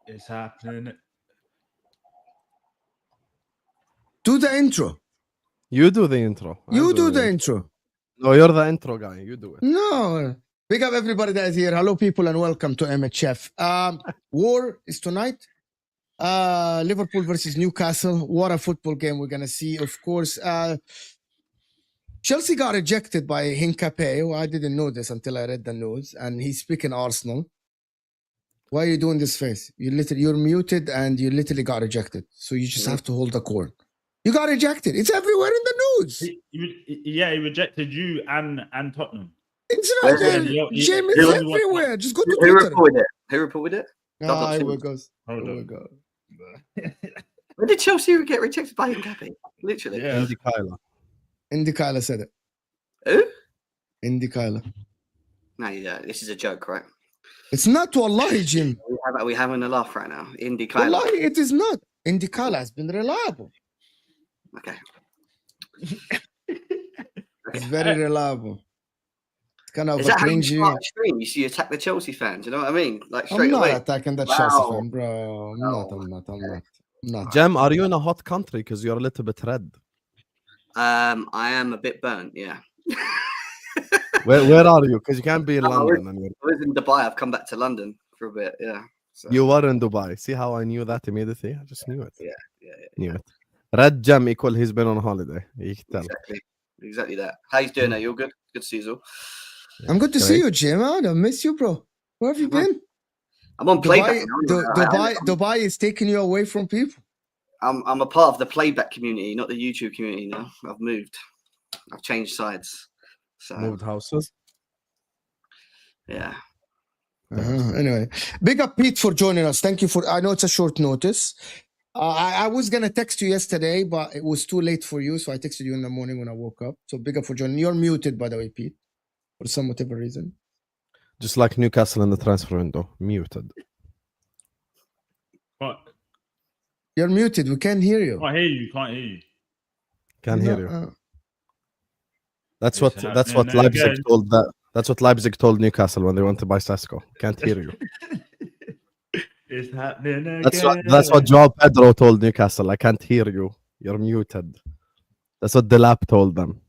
It's happening. Do the intro. You do the intro. You do the intro. No, you're the intro guy. You do it. No. Big up everybody that is here. Hello, people, and welcome to MHF. War is tonight. Liverpool versus Newcastle. What a football game we're going to see. Of course, Chelsea got rejected by Hincapié. I didn't know this until I read the news. And he's speaking Arsenal. Why are you doing this face? You're muted and you literally got rejected. So you just have to hold the cord. You got rejected. It's everywhere in the news. He rejected you and Tottenham. It's right there. Jim is everywhere. Just go to Twitter. Who reported it? Here it goes. Here we go. When did Chelsea get rejected by Hincapié? Literally. Yeah. Indy Kyler said it. Who? Indy Kyler. No, yeah, this is a joke, right? It's not wallahi, Jim. Are we having a laugh right now? Indy Kyler. Wallahi, it is not. Indy Kyler has been reliable. Okay. It's very reliable. It's kind of is that cringy. How you see you attack the Chelsea fans, you know what I mean? Like I'm straight not away. attacking the Chelsea fan, bro. I'm not. Jem, are you in a hot country? Because you're a little bit red. I am a bit burnt, yeah. Where are you? Because you can't be in London. I was in Dubai. I've come back to London for a bit, yeah. So. You were in Dubai. See how I knew that immediately? I just knew it. Yeah. Knew it. Red Jem equal he's been on holiday. Exactly that. How you doing? Are you all good? Good to see you all. I'm good to see you, Jim. I miss you, bro. Where have you been? I'm on playback. Dubai is taking you away from people. I'm a part of the playback community, not the YouTube community now. I've moved. I've changed sides. So moved houses. Yeah. Anyway, big up Pete for joining us. Thank you for. I know it's a short notice. I was gonna text you yesterday, but it was too late for you, so I texted you in the morning when I woke up. So big up for joining. You're muted, by the way, Pete, for some whatever reason. Just like Newcastle in the transfer window, muted. What? You're muted. We can't hear you. Can't hear you. Can't hear you. That's what Leipzig told that. That's what Leipzig told Newcastle when they went to buy Sesko. Can't hear you. It's happening again. That's what Joao Pedro told Newcastle. I can't hear you. You're muted. That's what Delap told them.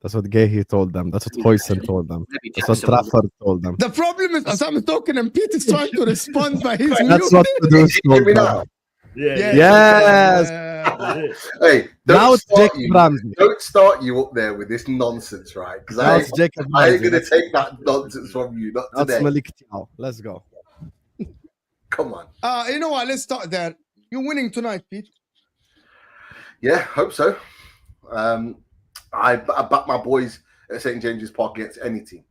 That's what Gehi told them. That's what Hoysen told them. That's what Trafford told them. The problem is, as I'm talking and Pete is trying to respond by his That's what Kudus told them. Yes. Hey, don't start you up there with this nonsense, right? Because I ain't going to take that nonsense from you. Not today. That's Malik Tiao. Let's go. Come on. You know what? Let's start there. You're winning tonight, Pete. Yeah, hope so. I back my boys at St. James's Park against any team.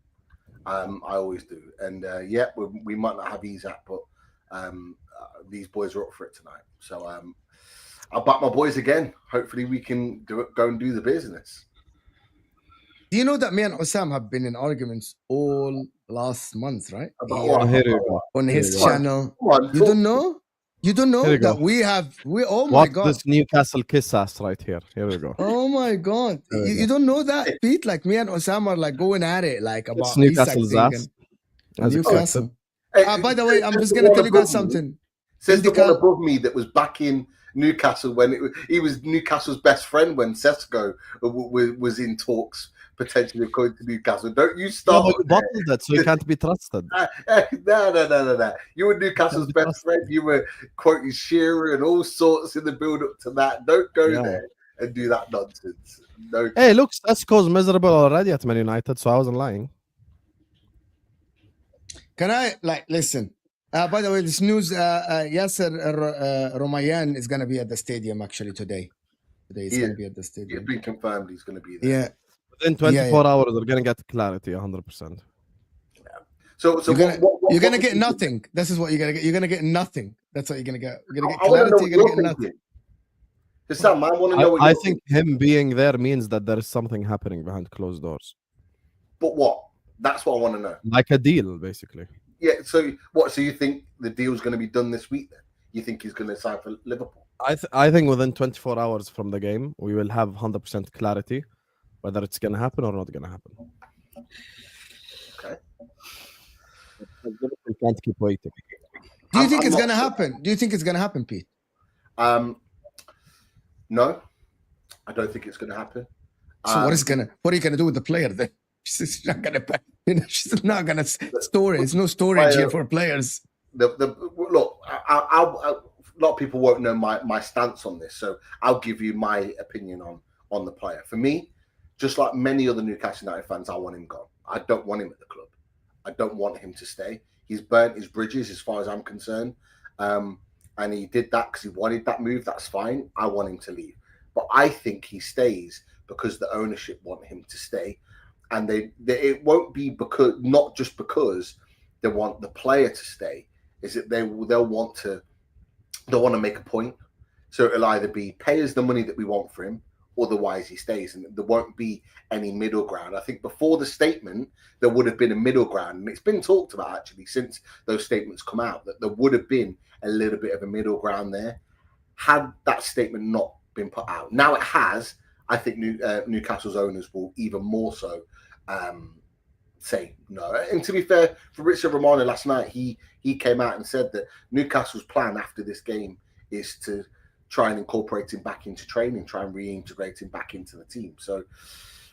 I always do. And yeah, we might not have Isak, but these boys are up for it tonight. So I'll back my boys again. Hopefully we can go and do the business. Do you know that me and Husam have been in arguments all last month, right? About Yeah, what? here you go. On his Here you go. channel. Come on, You talk- don't know? You don't know Here you that go. oh my Watch God. this Newcastle kiss ass right here. Here we go. Oh my God. There we You don't know that, Pete? Like me and Osama are like going at it, like about It's Newcastle's Isak ass. and As expected. Newcastle. Hey, By the way, I'm says just the going to one tell you guys above me- something. Says the Indica- one above me that was back in Newcastle when he was Newcastle's best friend when Sesko was in talks potentially of going to Newcastle. Don't you Yeah, start. but you bottled it, so you can't be trusted. No. You were Newcastle's Can't be best trusted. friend. You were quoting Shearer and all sorts in the build up to that. Don't go Yeah. there and do that nonsense. No. Hey, look, Sesko's miserable already at Man United, so I wasn't lying. Can I listen? By the way, this news, Yasser Romayan is going to be at the stadium actually today. Today he's Yeah. going to be at the It's stadium. been confirmed he's going to be there. Yeah. Within 24 hours, they're going to get clarity 100%. So You're gonna what get do you nothing. This is what you're gonna get. You're gonna get nothing. That's what you're gonna get. You're gonna think? get I want to know clarity. what You're gonna you're get nothing. thinking. Sam, I want to know what I you're think him being there means that there is something happening behind closed doors. But what? That's what I want to know. Like a deal, basically. Yeah. So what? So you think the deal's going to be done this week? Then you think he's going to sign for Liverpool? I think within 24 hours from the game, we will have 100% clarity whether it's going to happen or not going to happen. Okay. We can't keep waiting. Do you think I'm it's not gonna sure. happen? Do you think it's gonna happen, Pete? No, I don't think it's going to happen. So what are you gonna do with the player then? She's not gonna. She's not gonna store it. There's no storage here for players. Look, a lot of people won't know my stance on this, so I'll give you my opinion on the player. For me, just like many other Newcastle United fans, I want him gone. I don't want him at the club. I don't want him to stay. He's burnt his bridges as far as I'm concerned. And he did that because he wanted that move. That's fine. I want him to leave. But I think he stays because the ownership want him to stay. And it won't be because, not just because they want the player to stay, is that they'll want to make a point. So it'll either be pay us the money that we want for him, otherwise he stays, and there won't be any middle ground. I think before the statement there would have been a middle ground, and it's been talked about actually since those statements come out that there would have been a little bit of a middle ground there had that statement not been put out. Now it has. I think Newcastle's owners will even more so say no. And to be fair, Fabrizio Romano last night, he came out and said that Newcastle's plan after this game is to try and incorporate him back into training, try and reintegrate him back into the team. So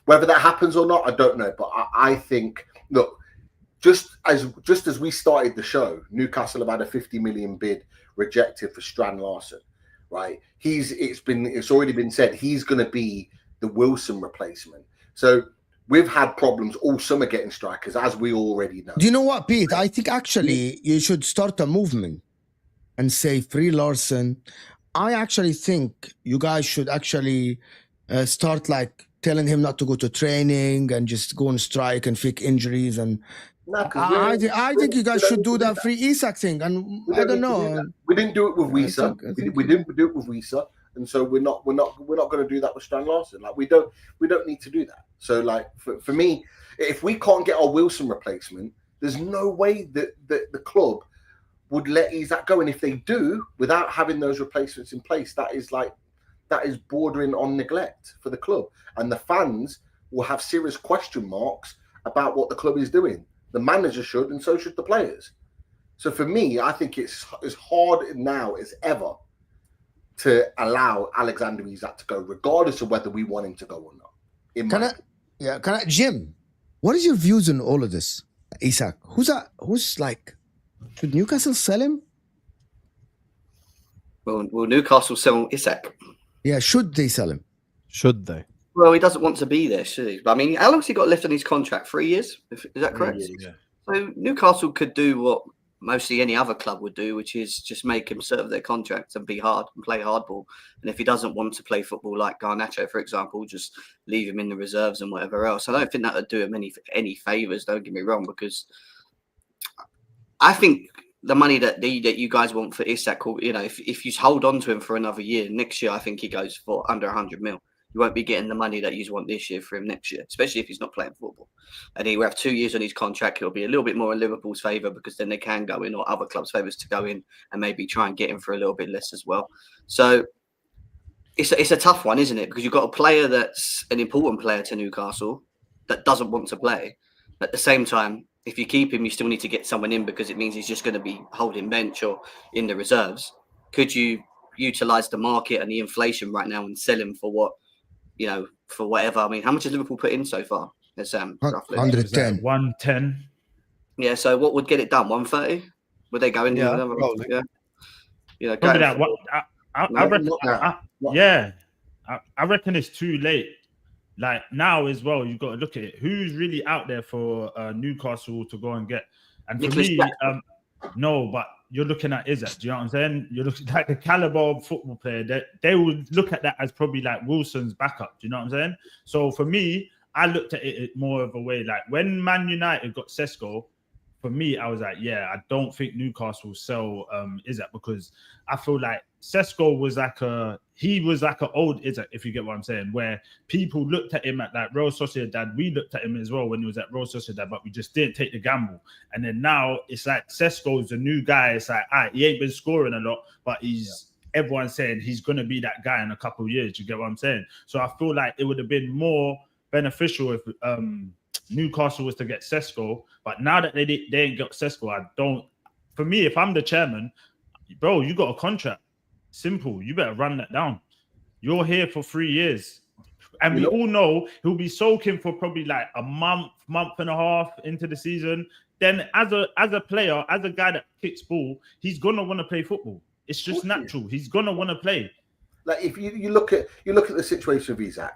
whether that happens or not, I don't know. But I think, look, just as we started the show, Newcastle have had a 50 million bid rejected for Strand Larsen, right? It's already been said he's going to be the Wilson replacement. So we've had problems all summer getting strikers, as we already know. Do you know what, Pete? I think actually you should start a movement and say free Larsen. I actually think you guys should actually start like telling him not to go to training and just go on strike and fake injuries. And No, I think you guys should do that free Isak thing. And I don't know. We didn't do it with I Wisa. think We didn't do it with Wisa, and so we're not going to do that with Strand Larsen. Like we don't need to do that. So like for me, if we can't get our Wilson replacement, there's no way that the club would let Isak go. And if they do, without having those replacements in place, that is bordering on neglect for the club, and the fans will have serious question marks about what the club is doing. The manager should, and so should the players. So for me, I think it's as hard now as ever to allow Alexander Isak to go, regardless of whether we want him to go or not. Jim, what is your views on all of this? Isak, who's like, should Newcastle sell him? Will Newcastle sell Isak? Yeah, should they sell him? Should they? Well, he doesn't want to be there, should he? But I mean, how long's he got left on his contract? 3 years? Is that correct? Yeah. So Newcastle could do what mostly any other club would do, which is just make him serve their contract and be hard and play hardball. And if he doesn't want to play football like Garnacho, for example, just leave him in the reserves and whatever else. I don't think that would do him any favours, don't get me wrong, because I think the money that you guys want for Isak, you know, if you hold on to him for another year, next year I think he goes for under 100 mil. You won't be getting the money that you want this year for him next year, especially if he's not playing football. And he will have 2 years on his contract. It'll be a little bit more in Liverpool's favour because then they can go in, or other clubs' favours to go in and maybe try and get him for a little bit less as well. So it's a tough one, isn't it? Because you've got a player that's an important player to Newcastle that doesn't want to play. At the same time, if you keep him, you still need to get someone in because it means he's just going to be holding bench or in the reserves. Could you utilise the market and the inflation right now and sell him for what? You know, for whatever. I mean, how much has Liverpool put in so far? Roughly 110. 110. Yeah. So what would get it done? 130? Would they go in? Yeah, probably. Yeah. Yeah. Probably that. I reckon it's too late. Like now as well, you've got to look at it. Who's really out there for Newcastle to go and get? And for Nicholas me, Jackson. no, but you're looking at Isak. Do you know what I'm saying? You're looking at the caliber of football player. They would look at that as probably like Wilson's backup. Do you know what I'm saying? So for me, I looked at it more of a way like when Man United got Sesko. For me, I was like, yeah, I don't think Newcastle will sell Isak because I feel like Sesko was like an old Isak, if you get what I'm saying, where people looked at him at that Real Sociedad. We looked at him as well when he was at Real Sociedad, but we just didn't take the gamble. And then now it's like Sesko's the new guy. It's like, he ain't been scoring a lot, but everyone's saying he's going to be that guy in a couple of years. You get what I'm saying? So I feel like it would have been more beneficial if Newcastle was to get Sesko, but now that they ain't got Sesko, for me, if I'm the chairman, bro, you got a contract. Simple. You better run that down. You're here for 3 years. And we all know he'll be soaking for probably like a month and a half into the season. Then as a player, as a guy that kicks ball, he's gonna want to play football. It's just natural. He's gonna want to play. Like if you look at the situation of Isak,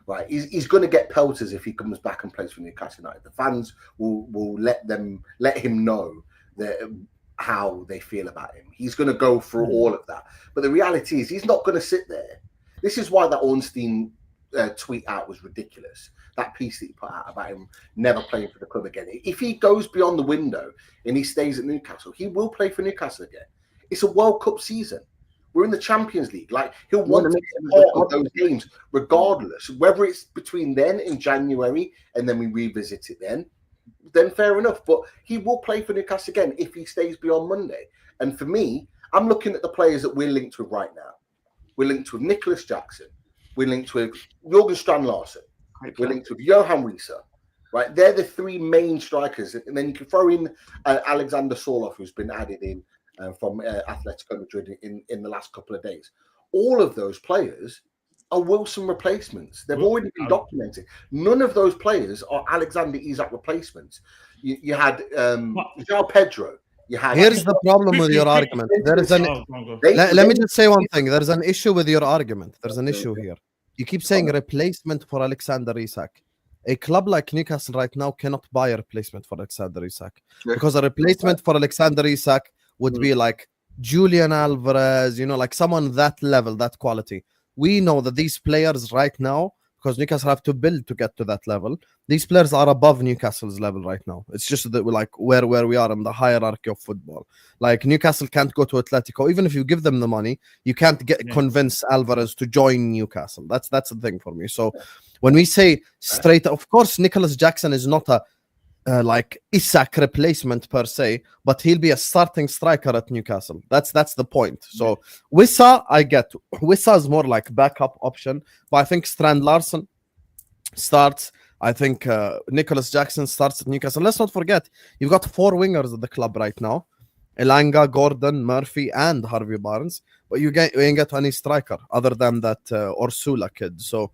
right? He's going to get pelters if he comes back and plays for Newcastle United. The fans will let him know how they feel about him. He's going to go through all of that. But the reality is he's not going to sit there. This is why that Ornstein tweet out was ridiculous. That piece that he put out about him never playing for the club again. If he goes beyond the window and he stays at Newcastle, he will play for Newcastle again. It's a World Cup season. We're in the Champions League. Like he'll want to be part of those games, regardless. Whether it's between then and January, and then we revisit it then fair enough. But he will play for Newcastle again if he stays beyond Monday. And for me, I'm looking at the players that we're linked with right now. We're linked with Nicholas Jackson. We're linked with Jürgen Strand-Larsen. We're linked with Johan Wieser. Right, they're the three main strikers, and then you can throw in Alexander Sorloth, who's been added in. From Atletico Madrid in the last couple of days. All of those players are Wilson replacements. They've already been documented. None of those players are Alexander Isak replacements. You had João Pedro. Here's the problem with your argument. Let me just say one thing. There's an issue with your argument. There's an issue here. You keep saying replacement for Alexander Isak. A club like Newcastle right now cannot buy a replacement for Alexander Isak because a replacement for Alexander Isak would be like Julian Alvarez, like someone that level, that quality. We know that these players right now, because Newcastle have to build to get to that level, these players are above Newcastle's level right now. It's just that we're like where we are in the hierarchy of football. Like Newcastle can't go to Atletico. Even if you give them the money, you can't convince Alvarez to join Newcastle. That's the thing for me. So when we say straight, of course, Nicholas Jackson is not a like Isak replacement per se, but he'll be a starting striker at Newcastle. That's the point. So Wissa, I get. Wissa is more like backup option, but I think Strand-Larsen starts. I think Nicholas Jackson starts at Newcastle. Let's not forget, you've got 4 wingers at the club right now: Elanga, Gordon, Murphy, and Harvey Barnes. But you ain't get any striker other than that Ursula kid. So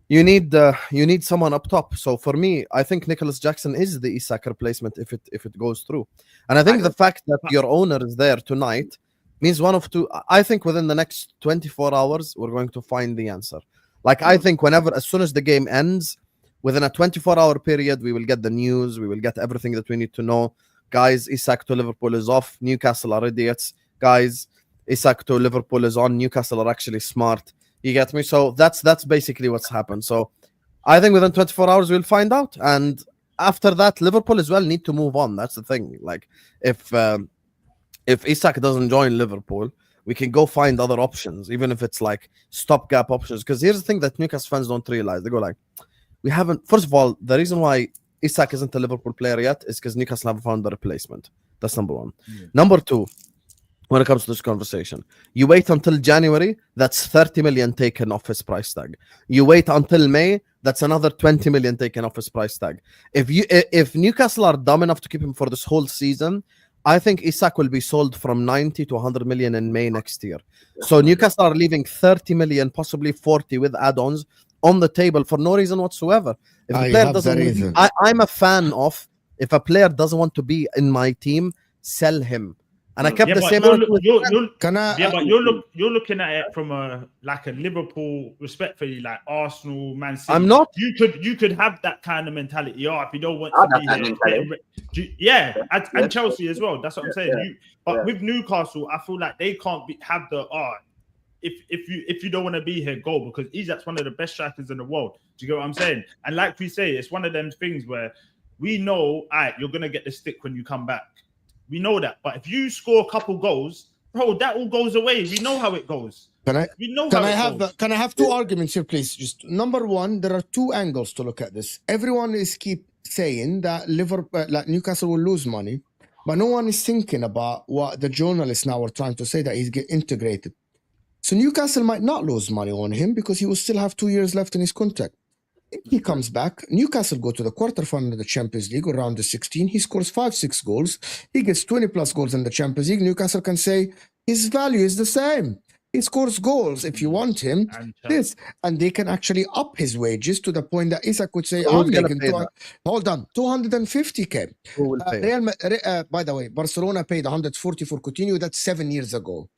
you need someone up top. So for me, I think Nicholas Jackson is the Isak replacement if it goes through. And I think the fact that your owner is there tonight means one of two. I think within the next 24 hours, we're going to find the answer. Like I think as soon as the game ends, within a 24-hour period, we will get the news. We will get everything that we need to know. guys, Isak to Liverpool is off. Newcastle are idiots. Guys, Isak to Liverpool is on. Newcastle are actually smart. You get me? So that's basically what's happened. So I think within 24 hours we'll find out. And after that, Liverpool as well need to move on. That's the thing. Like if Isak doesn't join Liverpool, we can go find other options, even if it's like stopgap options. Because here's the thing that Newcastle fans don't realize. They go like, we haven't. First of all, the reason why Isak isn't a Liverpool player yet is because Newcastle haven't found a replacement. That's number one. Yeah. Number two, when it comes to this conversation, you wait until January, that's 30 million taken off his price tag. You wait until May, that's another 20 million taken off his price tag. If Newcastle are dumb enough to keep him for this whole season, I think Isak will be sold from 90 to 100 million in May next year. So Newcastle are leaving 30 million, possibly 40 with add-ons on the table for no reason whatsoever. If the player doesn't, I'm a fan of, if a player doesn't want to be in my team, sell him. And I kept the same. You're looking at it from a Liverpool, respectfully, like Arsenal, Man City. I'm not. You could have that kind of mentality. If you don't want to be here, and Chelsea as well. That's what I'm saying. With Newcastle, I feel like they can't have the If you don't want to be here, go, because Isak's one of the best strikers in the world. Do you get what I'm saying? And like we say, it's one of them things where we know, you're gonna get the stick when you come back. We know that, but if you score a couple goals, bro, that all goes away. We know how it goes. Can I have two arguments here, please? Just number one, there are two angles to look at this. Everyone is keep saying that Newcastle will lose money, but no one is thinking about what the journalists now are trying to say, that he's get integrated. So Newcastle might not lose money on him because he will still have 2 years left in his contract. If he comes back, Newcastle go to the quarterfinal of the Champions League or round of 16. He scores 5-6 goals. He gets 20 plus goals in the Champions League. Newcastle can say his value is the same. He scores goals if you want him. And they can actually up his wages to the point that Isak could say, I'm making 250k. By the way, Barcelona paid 140 for Coutinho. That's 7 years ago.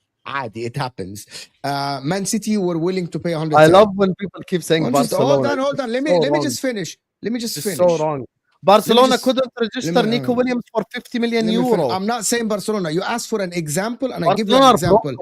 It happens. Man City were willing to pay 100. I love when people keep saying Barcelona. Hold on. Let me just finish. It's so wrong. Barcelona couldn't register Nico Williams for 50 million euro. I'm not saying Barcelona. You asked for an example, and I give you an example.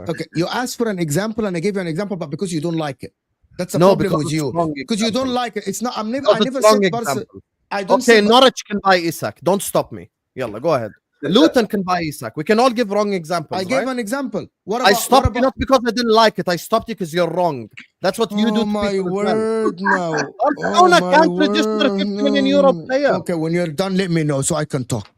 Okay, you asked for an example, and I gave you an example, but because you don't like it, that's a problem with you. Because you don't like it. It's not. I never said Barcelona. Okay, Norwich can buy Isak. Don't stop me. Yalla, go ahead. Luton can buy Isak. We can all give wrong examples. I gave an example. I stopped you not because I didn't like it. I stopped you because you're wrong. That's what you do. Oh my word! No. Barcelona can't register a 50 million euro player. Okay, when you're done, let me know so I can talk.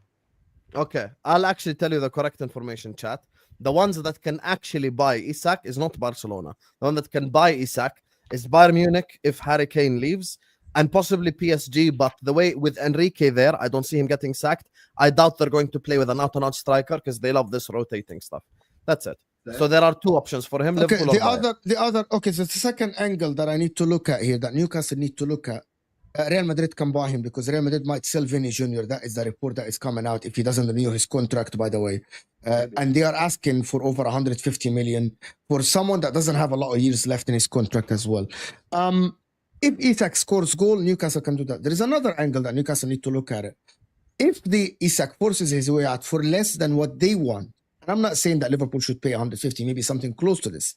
Okay, I'll actually tell you the correct information, chat. The ones that can actually buy Isak is not Barcelona. The one that can buy Isak is Bayern Munich if Harry Kane leaves, and possibly PSG. But the way with Enrique there, I don't see him getting sacked. I doubt they're going to play with an out-and-out striker because they love this rotating stuff. That's it. So there are two options for him. Okay, so the second angle that I need to look at here, that Newcastle need to look at, Real Madrid can buy him because Real Madrid might sell Vinny Jr. That is the report that is coming out if he doesn't renew his contract, by the way. And they are asking for over 150 million for someone that doesn't have a lot of years left in his contract as well. If Isak scores goal, Newcastle can do that. There is another angle that Newcastle need to look at it. If the Isak forces his way out for less than what they want, and I'm not saying that Liverpool should pay 150, maybe something close to this.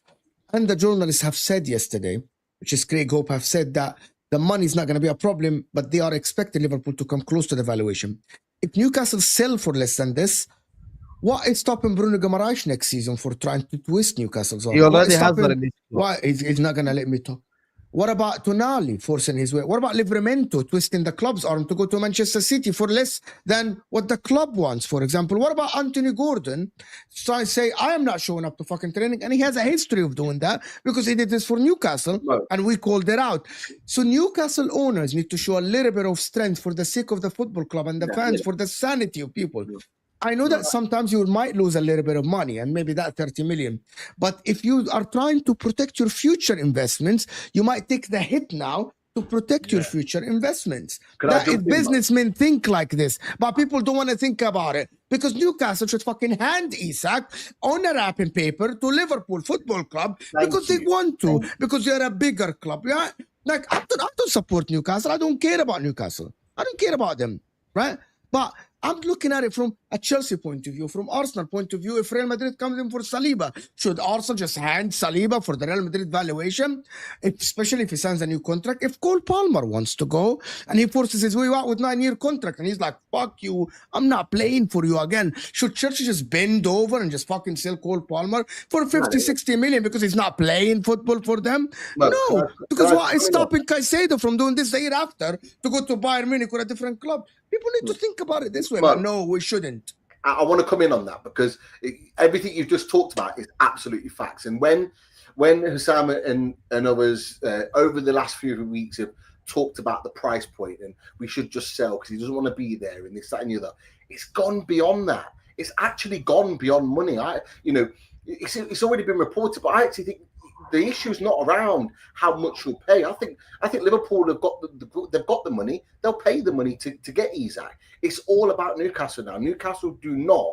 And the journalists have said yesterday, which is Craig Hope, have said that the money is not going to be a problem, but they are expecting Liverpool to come close to the valuation. If Newcastle sell for less than this, what is stopping Bruno Guimaraes next season for trying to twist Newcastle's arm? He already has that. Why? He's not going to let me talk. What about Tonali forcing his way? What about Livramento twisting the club's arm to go to Manchester City for less than what the club wants, for example? What about Anthony Gordon trying to say, I am not showing up to fucking training? And he has a history of doing that because he did this for Newcastle and we called it out. So Newcastle owners need to show a little bit of strength for the sake of the football club and the fans, for the sanity of people. I know that sometimes you might lose a little bit of money and maybe that 30 million. But if you are trying to protect your future investments, you might take the hit now to protect your future investments. Businessmen think like this, but people don't want to think about it because Newcastle should fucking hand Isak on a wrapping paper to Liverpool Football Club because they want to, because they're a bigger club. Yeah, like I don't support Newcastle. I don't care about Newcastle. I don't care about them, right? But I'm looking at it from a Chelsea point of view, from Arsenal point of view. If Real Madrid comes in for Saliba, should Arsenal just hand Saliba for the Real Madrid valuation? Especially if he signs a new contract. If Cole Palmer wants to go and he forces his way out with 9-year contract and he's like, fuck you, I'm not playing for you again. Should Chelsea just bend over and just fucking sell Cole Palmer for 50, 60 million because he's not playing football for them? No, because what is stopping Caicedo from doing this the year after to go to Bayern Munich or a different club? People need to think about it this way, but no, we shouldn't. I want to come in on that because everything you've just talked about is absolutely facts. And when Husam and others over the last few weeks have talked about the price point and we should just sell because he doesn't want to be there and this, that, and the other, it's gone beyond that. It's actually gone beyond money. It's already been reported, but I actually think the issue is not around how much you'll pay. I think Liverpool have got they've got the money. They'll pay the money to get Isak. It's all about Newcastle now. Newcastle do not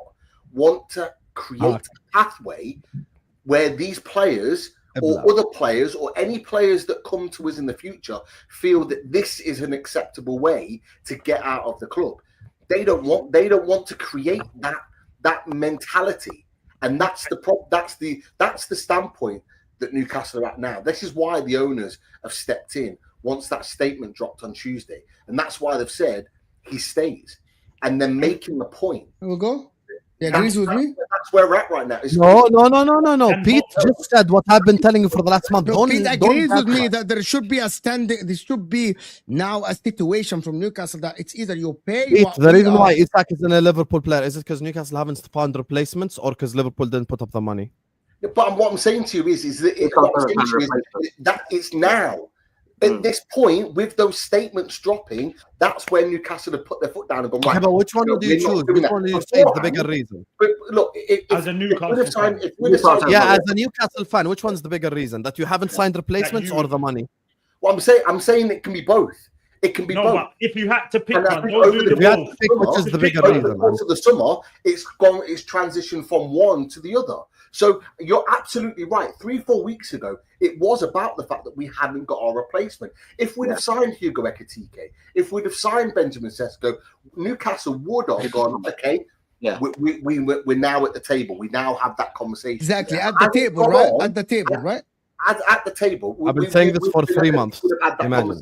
want to create a pathway where these players or other players or any players that come to us in the future feel that this is an acceptable way to get out of the club. They don't want to create that mentality, and that's the problem. That's the standpoint that Newcastle are at now. This is why the owners have stepped in once that statement dropped on Tuesday. And that's why they've said he stays. And they're making the point. There we go. Yeah, agrees with me. That's where we're at right now. No. Pete just said what I've been telling you for the last month. Pete agrees with me that there should be there should be now a situation from Newcastle that it's either you pay. Pete, the reason why Isak isn't a Liverpool player is it because Newcastle haven't found replacements or because Liverpool didn't put up the money? But what I'm saying to you is that it's now. At this point, with those statements dropping, that's when Newcastle have put their foot down and gone, right. Okay, but which one do you choose? Which one do you say is the bigger reason? But look, as a Newcastle fan. As a Newcastle fan, which one's the bigger reason? That you haven't signed replacements or the money? Well, I'm saying it can be both. It can be both. But if you had to pick one, which is the bigger reason? Over the course of the summer, it's transitioned from one to the other. So you're absolutely right. 3-4 weeks ago, it was about the fact that we hadn't got our replacement. If we'd have signed Hugo Ekitike, if we'd have signed Benjamin Sesko, Newcastle would have gone, okay, we're now at the table. We now have that conversation. Exactly, at the table, right? At the table, right? At the table. I've been saying this for 3 months. Imagine.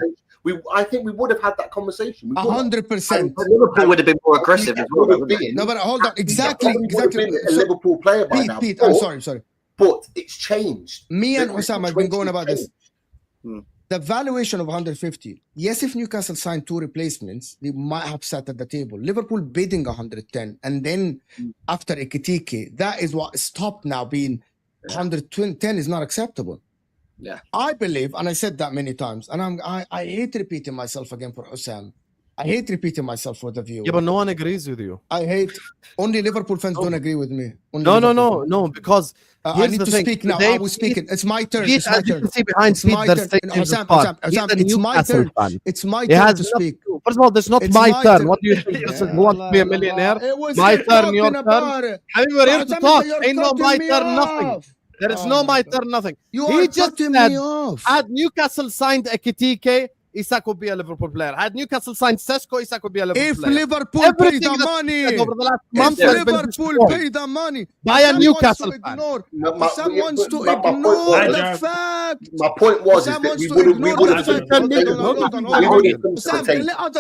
I think we would have had that conversation. 100%. Liverpool would have been more aggressive as well. No, but hold on. Exactly. A Liverpool player by now. Pete, I'm sorry. But it's changed. Me and Husam have been going about this. The valuation of 150. Yes, if Newcastle signed 2 replacements, they might have sat at the table. Liverpool bidding 110, and then after Ekitike, that is what stopped now being 110 is not acceptable. Yeah, I believe, and I said that many times, and I hate repeating myself again for Husam. I hate repeating myself for the view. Yeah, but no one agrees with you. I hate only Liverpool fans don't agree with me. No, because I need to speak now. I was speaking. It's my turn. It's my turn. It's my turn. It's my turn. It's my turn to speak. First of all, this is not my turn. What do you think? This is who wants to be a millionaire? My turn, your turn. I mean, we're here to talk. Ain't no my turn, nothing. There is no my turn, nothing. He just said, had Newcastle signed Ekitike, Isak would be a Liverpool player. Had Newcastle signed Sesko, Isak would be a Liverpool player. If Liverpool pay the money, over the last month, if Liverpool pay the money, by a Newcastle fan. Someone wants to ignore the fact. My point was that we would have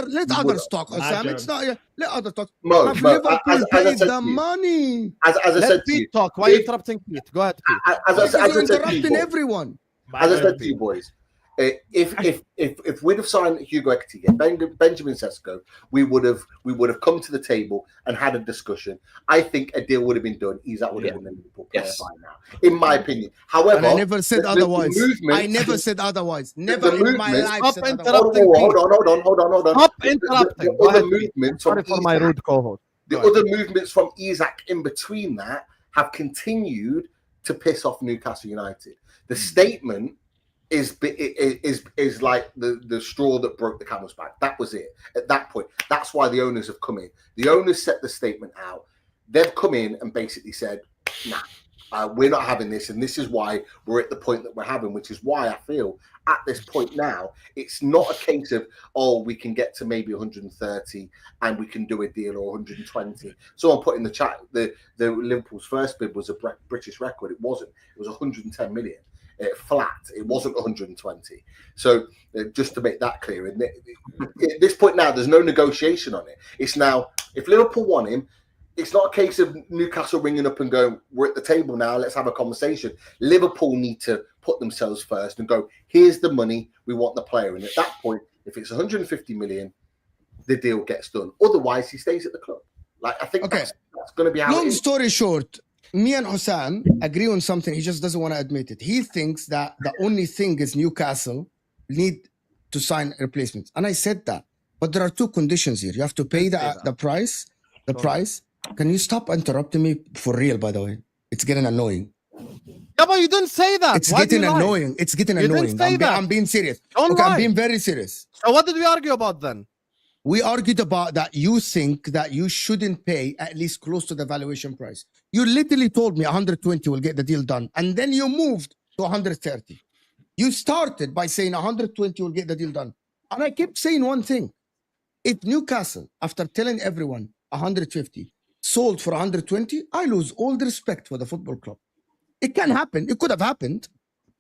let others talk. It's not. Let others talk. Liverpool pay the money. As I said to you, talk. Why are you interrupting Pete? Go ahead, Pete. As I said to you, everyone. As I said to you, boys. If we'd have signed Hugo Ekitike, Benjamin Sesko, we would have come to the table and had a discussion. I think a deal would have been done. Isak would have been a Liverpool player by now, in my opinion. However, and I never said otherwise. I never said otherwise. Never in my life. Stop interrupting. Hold on. Stop interrupting. The other movements. Sorry for my rude co-host. The other movements from Isak in between that have continued to piss off Newcastle United. The statement is like the straw that broke the camel's back. That was it. At that point, that's why the owners have come in. The owners set the statement out. They've come in and basically said, nah, we're not having this. And this is why we're at the point that we're having, which is why I feel at this point now, it's not a case of, oh, we can get to maybe 130 and we can do a deal, or 120. Someone put in the chat, the Liverpool's first bid was a British record. It wasn't. It was 110 million. Flat. It wasn't 120. So just to make that clear, at this point now, there's no negotiation on it. It's now, if Liverpool want him, it's not a case of Newcastle ringing up and going, we're at the table now, let's have a conversation. Liverpool need to put themselves first and go, here's the money, we want the player. And at that point, if it's 150 million, the deal gets done. Otherwise, he stays at the club. Like, I think that's going to be how Long story short, me and Husam agree on something. He just doesn't want to admit it. He thinks that the only thing is Newcastle need to sign replacements. And I said that. But there are two conditions here. You have to pay the price. The price. Can you stop interrupting me for real, by the way? It's getting annoying. Yeah, but you didn't say that. It's getting annoying. It's getting annoying. I'm being serious. I'm being very serious. So what did we argue about then? We argued about that you think that you shouldn't pay at least close to the valuation price. You literally told me 120 will get the deal done. And then you moved to 130. You started by saying 120 will get the deal done. And I kept saying one thing. If Newcastle, after telling everyone 150, sold for 120, I lose all the respect for the football club. It can happen. It could have happened,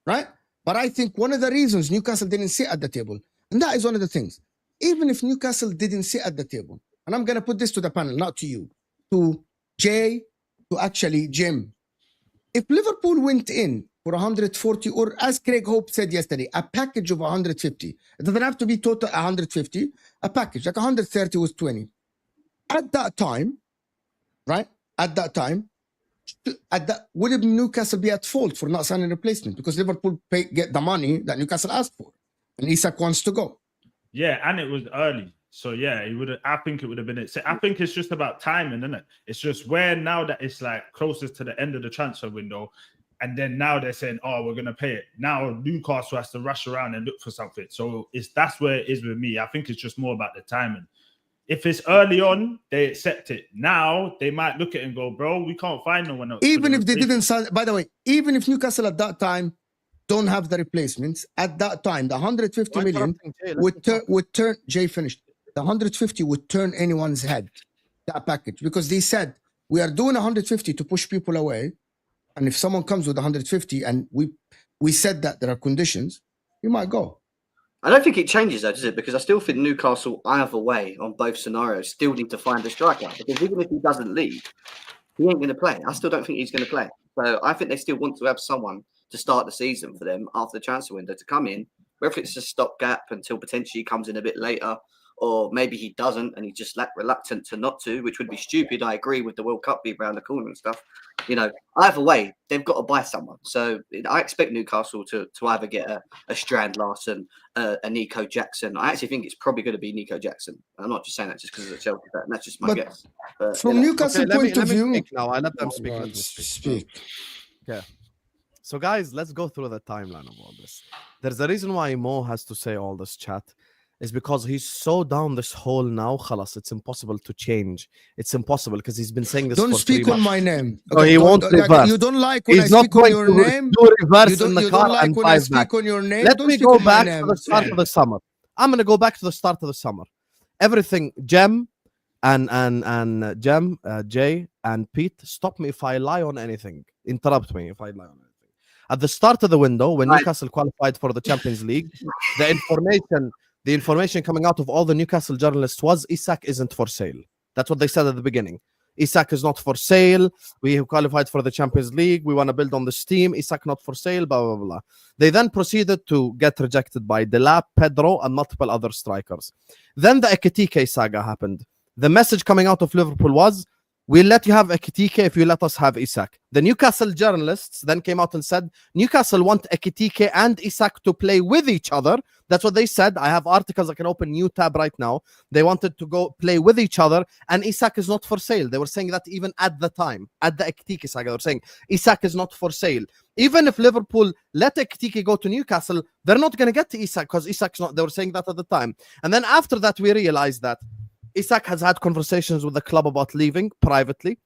right? But I think one of the reasons Newcastle didn't sit at the table, and that is one of the things, even if Newcastle didn't sit at the table, and I'm going to put this to the panel, not to you, to Jay, to actually Jim. If Liverpool went in for 140, or as Craig Hope said yesterday, a package of 150, it doesn't have to be total 150, a package, like 130 was 20. At that time, right? At that time, would Newcastle be at fault for not signing a replacement? Because Liverpool get the money that Newcastle asked for, and Isak wants to go. Yeah, and it was early. So yeah, it would. I think it would have been it. So I think it's just about timing, isn't it? It's just where now that it's like closest to the end of the transfer window, and then now they're saying, "Oh, we're gonna pay it." Now Newcastle has to rush around and look for something. So that's where it is with me. I think it's just more about the timing. If it's early on, they accept it. Now they might look at it and go, "Bro, we can't find no one else." Even if they didn't sign, by the way, even if Newcastle at that time don't have the replacements, at that time the 150 million would turn. Jay finished. The 150 would turn anyone's head, that package, because they said we are doing 150 to push people away, and if someone comes with 150 and we said that there are conditions, you might go. I don't think it changes though, does it? Because I still think Newcastle, either way, on both scenarios, still need to find a striker. Because even if he doesn't leave, he ain't going to play. I still don't think he's going to play. So I think they still want to have someone to start the season for them after the transfer window to come in, whether it's a stopgap until potentially he comes in a bit later, or maybe he doesn't and he's just reluctant to not to, which would be stupid. I agree with the World Cup being around the corner and stuff. You know, either way, they've got to buy someone. So I expect Newcastle to either get a Strand Larson, a Nico Jackson. I actually think it's probably going to be Nico Jackson. I'm not just saying that just because of the Chelsea fan. That's just my guess. But, from Newcastle point of view, now I let them speak. Let me speak. Yeah. So guys, let's go through the timeline of all this. There's a reason why Mo has to say all this, chat. Is because he's so down this hole now. Khalas, it's impossible to change. It's impossible because he's been saying this. Don't speak on my name. Okay, he won't reverse. You don't like when I speak on your name. Do reverse in the car and when I speak on your name. Let me go back to the start of the summer. I'm gonna go back to the start of the summer. Everything, Jem and Jem, Jay and Pete, stop me if I lie on anything. Interrupt me if I lie on anything. At the start of the window, when Newcastle qualified for the Champions League, the information coming out of all the Newcastle journalists was Isak isn't for sale. That's what they said at the beginning. Isak is not for sale. We have qualified for the Champions League. We want to build on this team. Isak not for sale, blah, blah, blah. They then proceeded to get rejected by Delap, Pedro, and multiple other strikers. Then the Ekitike saga happened. The message coming out of Liverpool was, we'll let you have Ekitike if you let us have Isak. The Newcastle journalists then came out and said, Newcastle want Ekitike and Isak to play with each other. That's what they said. I have articles. I can open new tab right now. They wanted to go play with each other, and Isak is not for sale. They were saying that even at the time, at the Ekitike saga, they were saying Isak is not for sale. Even if Liverpool let Ekitike go to Newcastle, they're not going to get to Isak because Isak's not. They were saying that at the time. And then after that, we realized that Isak has had conversations with the club about leaving privately.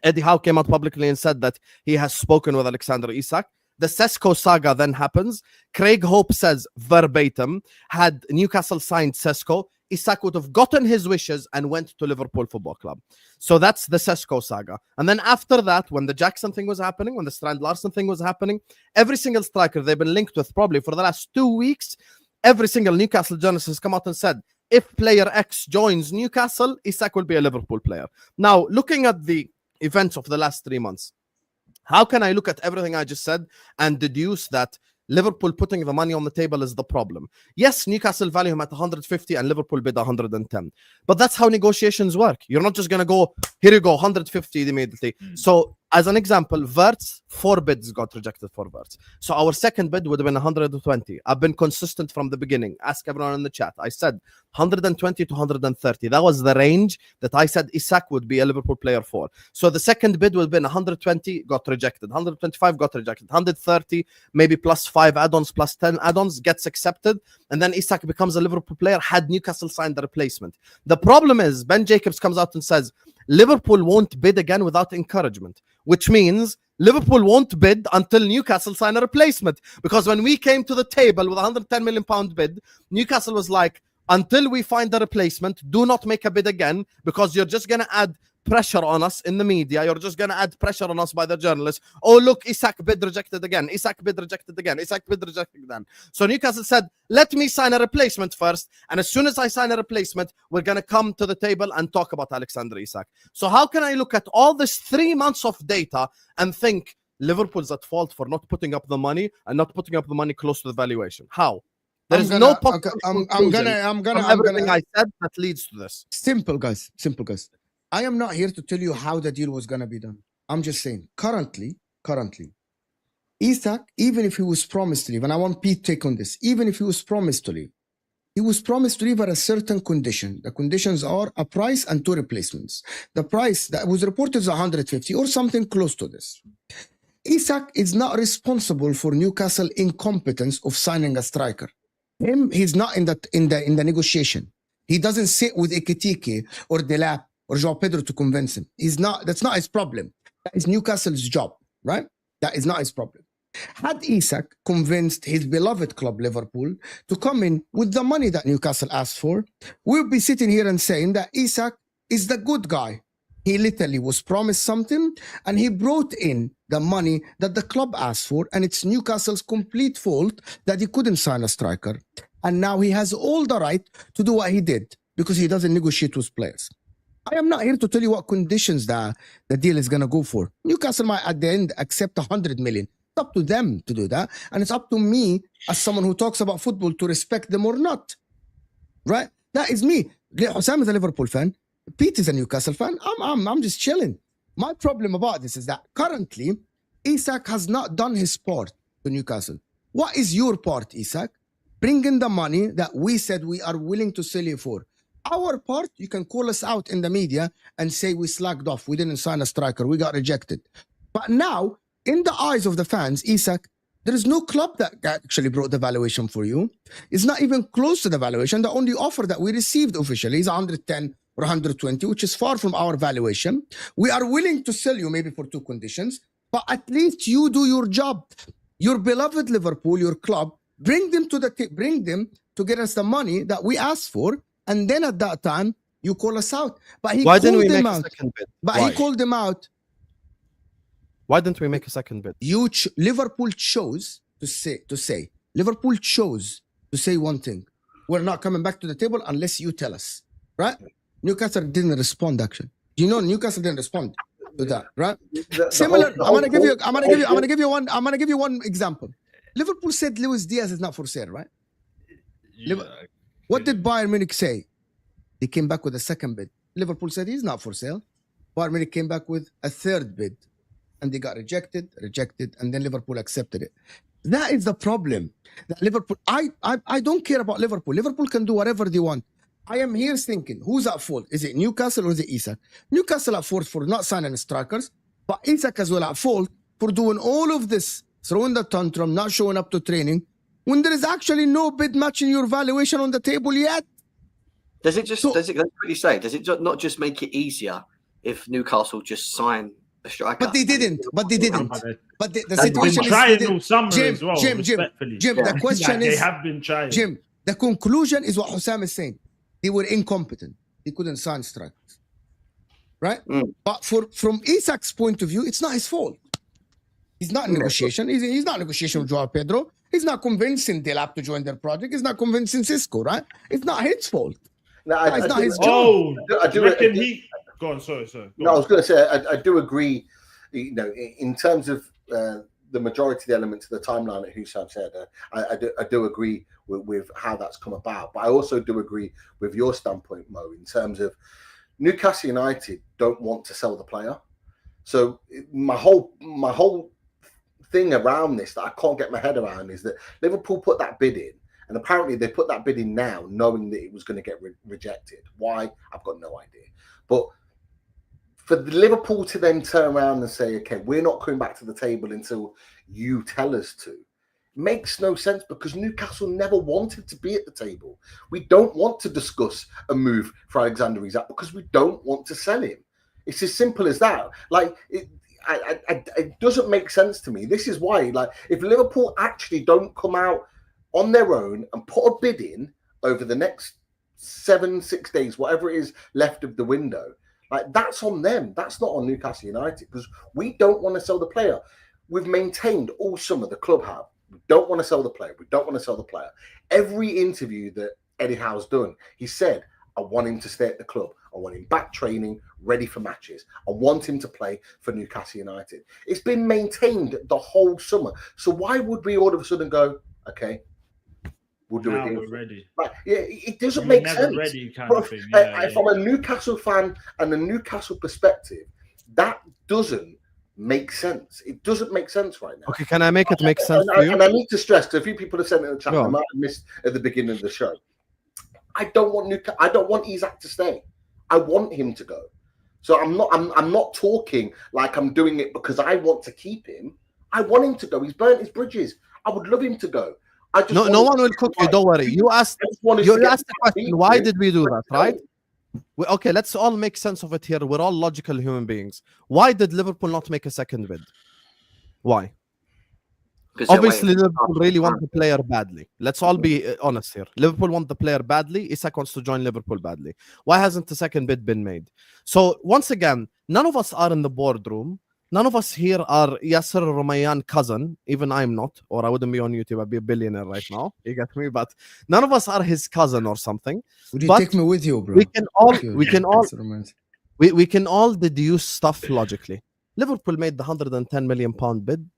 Eddie Howe came out publicly and said that he has spoken with Alexander Isak. The Sesko saga then happens. Craig Hope says verbatim, had Newcastle signed Sesko, Isak would have gotten his wishes and went to Liverpool Football Club. So that's the Sesko saga. And then after that, when the Jackson thing was happening, when the Strand Larsen thing was happening, every single striker they've been linked with probably for the last 2 weeks, every single Newcastle journalist has come out and said, if player X joins Newcastle, Isak will be a Liverpool player. Now, looking at the events of the last 3 months, how can I look at everything I just said and deduce that Liverpool putting the money on the table is the problem? Yes, Newcastle value him at 150 and Liverpool bid 110. But that's how negotiations work. You're not just going to go, here you go, 150 immediately. So, as an example, Wirtz, 4 bids got rejected for Wirtz. So our second bid would have been 120. I've been consistent from the beginning. Ask everyone in the chat. I said 120 to 130. That was the range that I said Isak would be a Liverpool player for. So the second bid would have been 120, got rejected. 125 got rejected. 130, maybe plus 5 add-ons, plus 10 add-ons, gets accepted. And then Isak becomes a Liverpool player had Newcastle signed the replacement. The problem is, Ben Jacobs comes out and says, Liverpool won't bid again without encouragement, which means Liverpool won't bid until Newcastle sign a replacement. Because when we came to the table with a £110 million bid, Newcastle was like, until we find the replacement, do not make a bid again, because you're just going to add pressure on us in the media. You're just going to add pressure on us by the journalists. Oh, look, Isak bid rejected again. Isak bid rejected again. Isak bid rejected again. So Newcastle said, let me sign a replacement first. And as soon as I sign a replacement, we're going to come to the table and talk about Alexander Isak. So how can I look at all this 3 months of data and think Liverpool's at fault for not putting up the money and not putting up the money close to the valuation? How? There is no possible everything I said that leads to this. Simple, guys. I am not here to tell you how the deal was going to be done. I'm just saying, currently, Isak, even if he was promised to leave, and I want Pete to take on this, even if he was promised to leave, he was promised to leave at a certain condition. The conditions are a price and 2 replacements. The price that was reported is 150 or something close to this. Isak is not responsible for Newcastle incompetence of signing a striker. He's not in the negotiation. He doesn't sit with Ekitike or Delap or João Pedro to convince him. That's not his problem. That is Newcastle's job, right? That is not his problem. Had Isak convinced his beloved club, Liverpool, to come in with the money that Newcastle asked for, we'll be sitting here and saying that Isak is the good guy. He literally was promised something and he brought in the money that the club asked for, and it's Newcastle's complete fault that he couldn't sign a striker. And now he has all the right to do what he did because he doesn't negotiate with players. I am not here to tell you what conditions the deal is going to go for. Newcastle might at the end accept 100 million. It's up to them to do that. And it's up to me as someone who talks about football to respect them or not. Right? That is me. Husam is a Liverpool fan. Pete is a Newcastle fan. I'm just chilling. My problem about this is that currently Isak has not done his part to Newcastle. What is your part, Isak? Bring in the money that we said we are willing to sell you for. Our part, you can call us out in the media and say we slacked off. We didn't sign a striker. We got rejected. But now, in the eyes of the fans, Isak, there is no club that actually brought the valuation for you. It's not even close to the valuation. The only offer that we received officially is 110 or 120, which is far from our valuation. We are willing to sell you maybe for 2 conditions, but at least you do your job. Your beloved Liverpool, your club, bring them to get us the money that we asked for. And then at that time, you call us out. But he Why called didn't we them make out. a second bid? But Why? he called them out. Why didn't we make a second bid? Liverpool chose to say. Liverpool chose to say one thing. We're not coming back to the table unless you tell us. Right? Newcastle didn't respond, actually. You know, Newcastle didn't respond to that, right? Similar. I'm gonna give you one example. Liverpool said Luis Diaz is not for sale, right? What did Bayern Munich say? They came back with a second bid. Liverpool said he's not for sale. Bayern Munich came back with a third bid. And they got rejected, and then Liverpool accepted it. That is the problem. That Liverpool, I don't care about Liverpool. Liverpool can do whatever they want. I am here thinking, who's at fault? Is it Newcastle or is it Isak? Newcastle at fault for not signing strikers, but Isak as well at fault for doing all of this, throwing the tantrum, not showing up to training, when there is actually no bid matching your valuation on the table yet. Does it not just make it easier if Newcastle just sign a striker. But they didn't. But the situation is trying all summer Jim, as well. Jim. Yeah. The question they is, have been trying. Jim, the conclusion is what Husam is saying. They were incompetent. They couldn't sign strikers, right? But from Isak's point of view, it's not his fault. He's not in negotiation. He's not in negotiation with Joao Pedro. He's not convincing Delap to join their project. He's not convincing Cisco, right? It's not his fault. No, it's not his job. Oh, I do reckon he. Go on, sorry. I was going to say I do agree. You know, in terms of the majority of the elements of the timeline that Husam said, I do agree with how that's come about. But I also do agree with your standpoint, Mo, in terms of Newcastle United don't want to sell the player. So my whole thing around this that I can't get my head around is that Liverpool put that bid in, and apparently they put that bid in now knowing that it was going to get rejected. Why? I've got no idea. But for the Liverpool to then turn around and say, okay, we're not coming back to the table until you tell us to, makes no sense, because Newcastle never wanted to be at the table. We don't want to discuss a move for Alexander Isak because we don't want to sell him. It's as simple as that. Like, it doesn't make sense to me. This is why, like, if Liverpool actually don't come out on their own and put a bid in over the next 6 days, whatever it is left of the window, like, that's on them. That's not on Newcastle United, because we don't want to sell the player. We've maintained all summer, the club have. We don't want to sell the player. We don't want to sell the player. Every interview that Eddie Howe's done, he said, I want him to stay at the club. I want him back training, ready for matches. I want him to play for Newcastle United. It's been maintained the whole summer. So why would we all of a sudden go, okay, we'll do it. We're ready. Like, yeah, it doesn't make sense. Ready kind of thing. Yeah, from a Newcastle fan and a Newcastle perspective, that doesn't make sense. It doesn't make sense right now. Okay, can I make it make sense for you? And I need to stress, because a few people have sent in the chat, I might have missed at the beginning of the show. I don't want Isak to stay. I want him to go. So I'm not talking like I'm doing it because I want to keep him. I want him to go. He's burnt his bridges. I would love him to go. No one will cook you. Don't worry. You asked the question. Why did we do that? Right? Okay, let's all make sense of it here. We're all logical human beings. Why did Liverpool not make a second bid? Why? Obviously, Liverpool really want the player badly. Let's all be honest here. Liverpool want the player badly. Isak wants to join Liverpool badly. Why hasn't the second bid been made? So once again, none of us are in the boardroom. None of us here are Yasser Romayan cousin. Even I'm not, or I wouldn't be on YouTube. I'd be a billionaire right now. You get me? But none of us are his cousin or something. Would you take me with you, bro? We can all deduce stuff logically. Liverpool made the £110 million bid.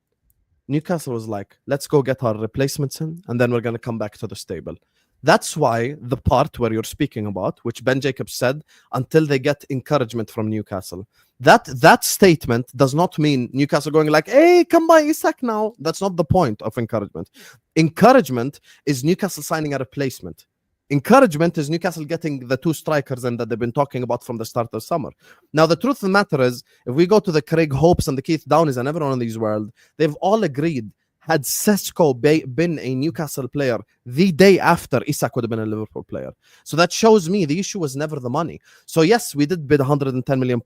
Newcastle was like, let's go get our replacements in, and then we're going to come back to the stable. That's why the part where you're speaking about, which Ben Jacobs said, until they get encouragement from Newcastle. That statement does not mean Newcastle going like, hey, come buy Isak now. That's not the point of encouragement. Encouragement is Newcastle signing a replacement. Encouragement is Newcastle getting the two strikers and that they've been talking about from the start of summer. Now, the truth of the matter is, if we go to the Craig Hopes and the Keith Downies and everyone in these world, they've all agreed, had Sesko been a Newcastle player the day after, Isak would have been a Liverpool player. So that shows me the issue was never the money. So yes, we did bid £110 million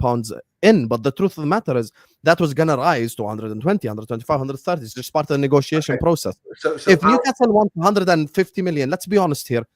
in, but the truth of the matter is that was going to rise to 120, 125, 130. It's just part of the negotiation process. So if Newcastle want 150 million, let's be honest here.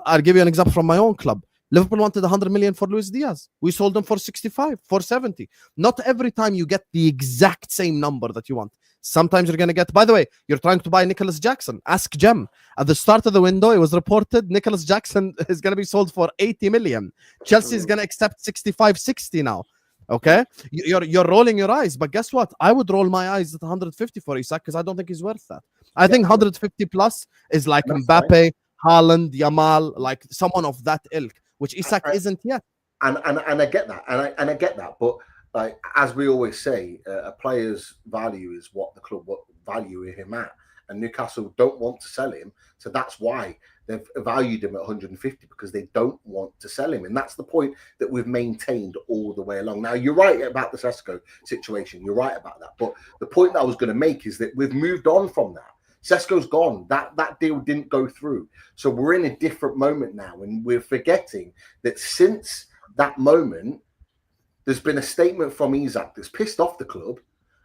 I'll give you an example from my own club. Liverpool wanted 100 million for Luis Diaz. We sold them for 65, for 70. Not every time you get the exact same number that you want. Sometimes you're going to get, by the way, you're trying to buy Nicholas Jackson. Ask Jem. At the start of the window, it was reported Nicholas Jackson is going to be sold for 80 million. Chelsea is going to accept 65, 60 now. Okay? You're rolling your eyes. But guess what? I would roll my eyes at 150 for Isak because I don't think he's worth that. I think 150 plus is like Mbappe, Haaland, Yamal, like someone of that ilk, which Isak isn't yet. And I get that, and I get that, but like as we always say, a player's value is what the club value him at, and Newcastle don't want to sell him, so that's why they've valued him at 150 because they don't want to sell him, and that's the point that we've maintained all the way along. Now you're right about the Sesko situation, you're right about that, but the point that I was going to make is that we've moved on from that. Sesko's gone. That deal didn't go through. So we're in a different moment now, and we're forgetting that since that moment, there's been a statement from Isak that's pissed off the club,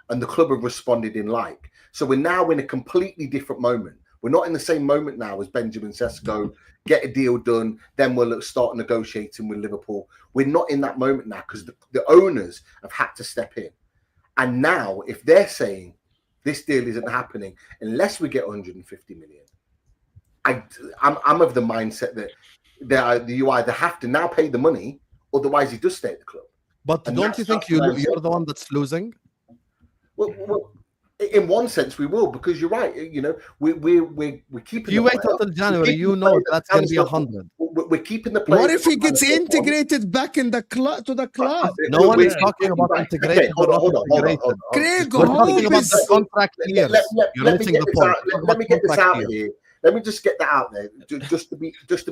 and the club have responded in like. So we're now in a completely different moment. We're not in the same moment now as Benjamin Sesko, get a deal done, then we'll start negotiating with Liverpool. We're not in that moment now because the owners have had to step in. And now, if they're saying this deal isn't happening unless we get 150 million, I'm of the mindset that you either have to now pay the money, otherwise he does stay at the club. But And don't you think you're the one that's losing? Well, in one sense, we will, because you're right. You know, we're keeping. You wait until January. You know that's going to be 100. We're keeping the player. What if he gets integrated back in the club to the club? No one is talking about integration. Hold on. Craig, we're talking about the contract years. You're missing the point. Let me get this out here. Let me just get that out there, just to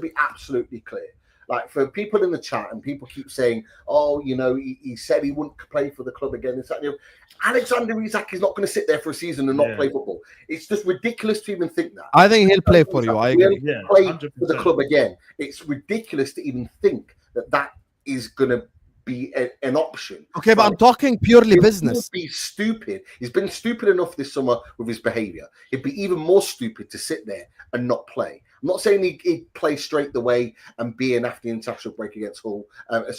be absolutely clear. Like, for people in the chat, and people keep saying, "Oh, you know, he said he wouldn't play for the club again." And you know, Alexander Isak is not going to sit there for a season and not play football. It's just ridiculous to even think that. I think he'll play for you. I agree. Play for the club again. It's ridiculous to even think that is going to be an option. Okay, but I'm talking purely business. He'd be stupid. He's been stupid enough this summer with his behaviour. He'd be even more stupid to sit there and not play. I'm not saying he'd play straight the way and be an after the international break against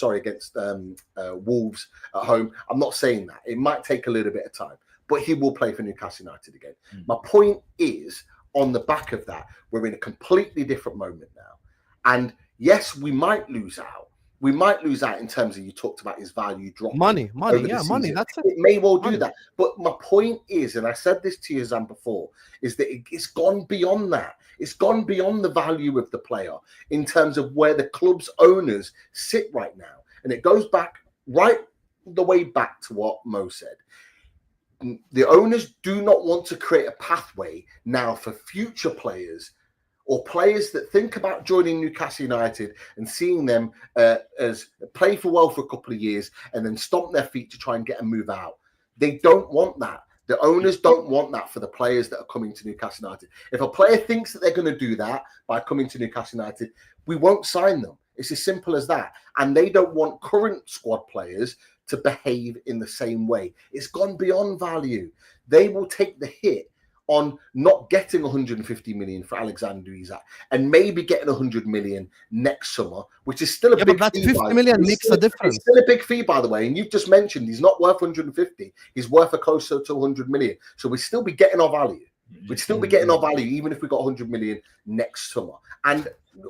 against Wolves at home. I'm not saying that. It might take a little bit of time, but he will play for Newcastle United again. My point is, on the back of that, we're in a completely different moment now. And yes, we might lose out. We might lose out in terms of, you talked about his value dropping. Money. Money. That's it. It may well do that. But my point is, and I said this to you, Zan, before, is that it's gone beyond that. It's gone beyond the value of the player in terms of where the club's owners sit right now. And it goes back right the way back to what Mo said. The owners do not want to create a pathway now for future players or players that think about joining Newcastle United and seeing them as play for well for a couple of years and then stomp their feet to try and get a move out. They don't want that. The owners don't want that for the players that are coming to Newcastle United. If a player thinks that they're going to do that by coming to Newcastle United, we won't sign them. It's as simple as that. And they don't want current squad players to behave in the same way. It's gone beyond value. They will take the hit on not getting 150 million for Alexander Isak and maybe getting 100 million next summer, which is still a big but that fee. 50 million makes a difference. It's still a big fee, by the way. And you've just mentioned he's not worth 150. He's worth a closer to 100 million. So we'd still be getting our value. We'd still be getting our value even if we got 100 million next summer. And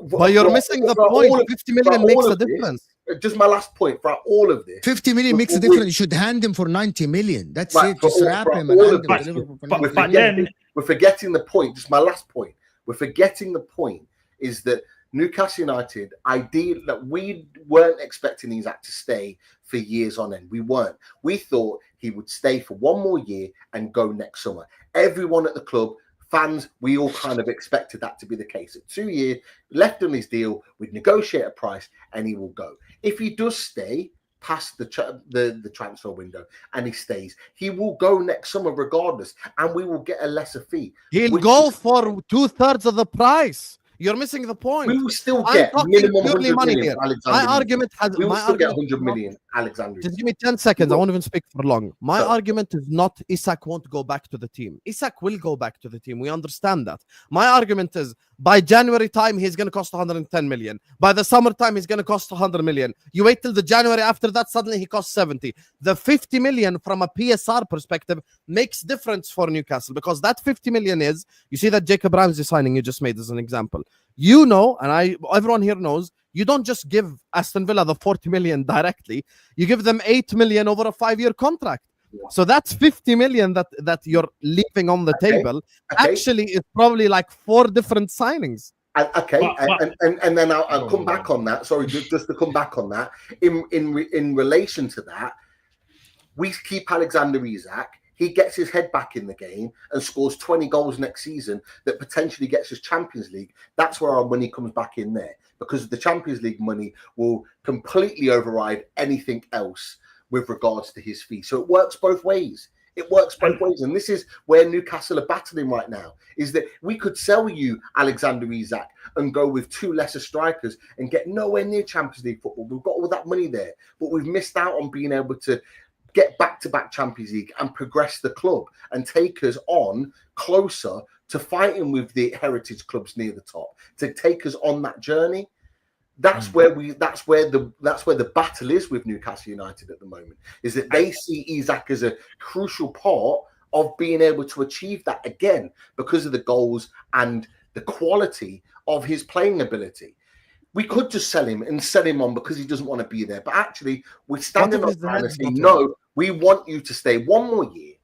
but you're missing the point. 50 million makes a difference. Just my last point for all of this. 50 million makes a difference. You should hand him for 90 million. That's it. Just wrap him and hand him to Liverpool for 90 million. We're forgetting the point. Just my last point. We're forgetting the point is that Newcastle United, ideally, that we weren't expecting Isak to stay for years on end. We weren't. We thought he would stay for one more year and go next summer. Everyone at the club, fans, we all kind of expected that to be the case. At 2 years left on his deal, we'd negotiate a price and he will go. If he does stay past the transfer window and he stays, he will go next summer regardless, and we will get a lesser fee. He'll go for 2/3 of the price. You're missing the point. We will still get minimum 100 money million. here. My argument has. We will still get 100 million, Alexander. Just give me 10 seconds. I won't even speak for long. My argument is not Isak won't go back to the team. Isak will go back to the team. We understand that. My argument is by January time, he's going to cost 110 million. By the summertime, he's going to cost 100 million. You wait till the January after that, suddenly he costs 70. The 50 million from a PSR perspective makes difference for Newcastle, because that 50 million is, you see that Jacob Ramsey signing you just made as an example. You know, and everyone here knows, you don't just give Aston Villa the 40 million directly. You give them 8 million over a 5-year contract. So that's 50 million that you're leaving on the table. Actually, it's probably like 4 different signings. And then I'll come back on that. Sorry, just to come back on that. In relation to that, we keep Alexander Isak. He gets his head back in the game and scores 20 goals next season that potentially gets us Champions League. That's where our money comes back in there, because the Champions League money will completely override anything else with regards to his fee. So it works both ways. It works both ways. And this is where Newcastle are battling right now, is that we could sell you Alexander Isak and go with 2 lesser strikers and get nowhere near Champions League football. We've got all that money there, but we've missed out on being able to get back-to-back Champions League and progress the club and take us on closer to fighting with the heritage clubs near the top, to take us on that journey. That's where the battle is with Newcastle United at the moment, is that they see Isak as a crucial part of being able to achieve that again because of the goals and the quality of his playing ability. We could just sell him on because he doesn't want to be there. But actually, we're standing up and saying, no, we want you to stay one more year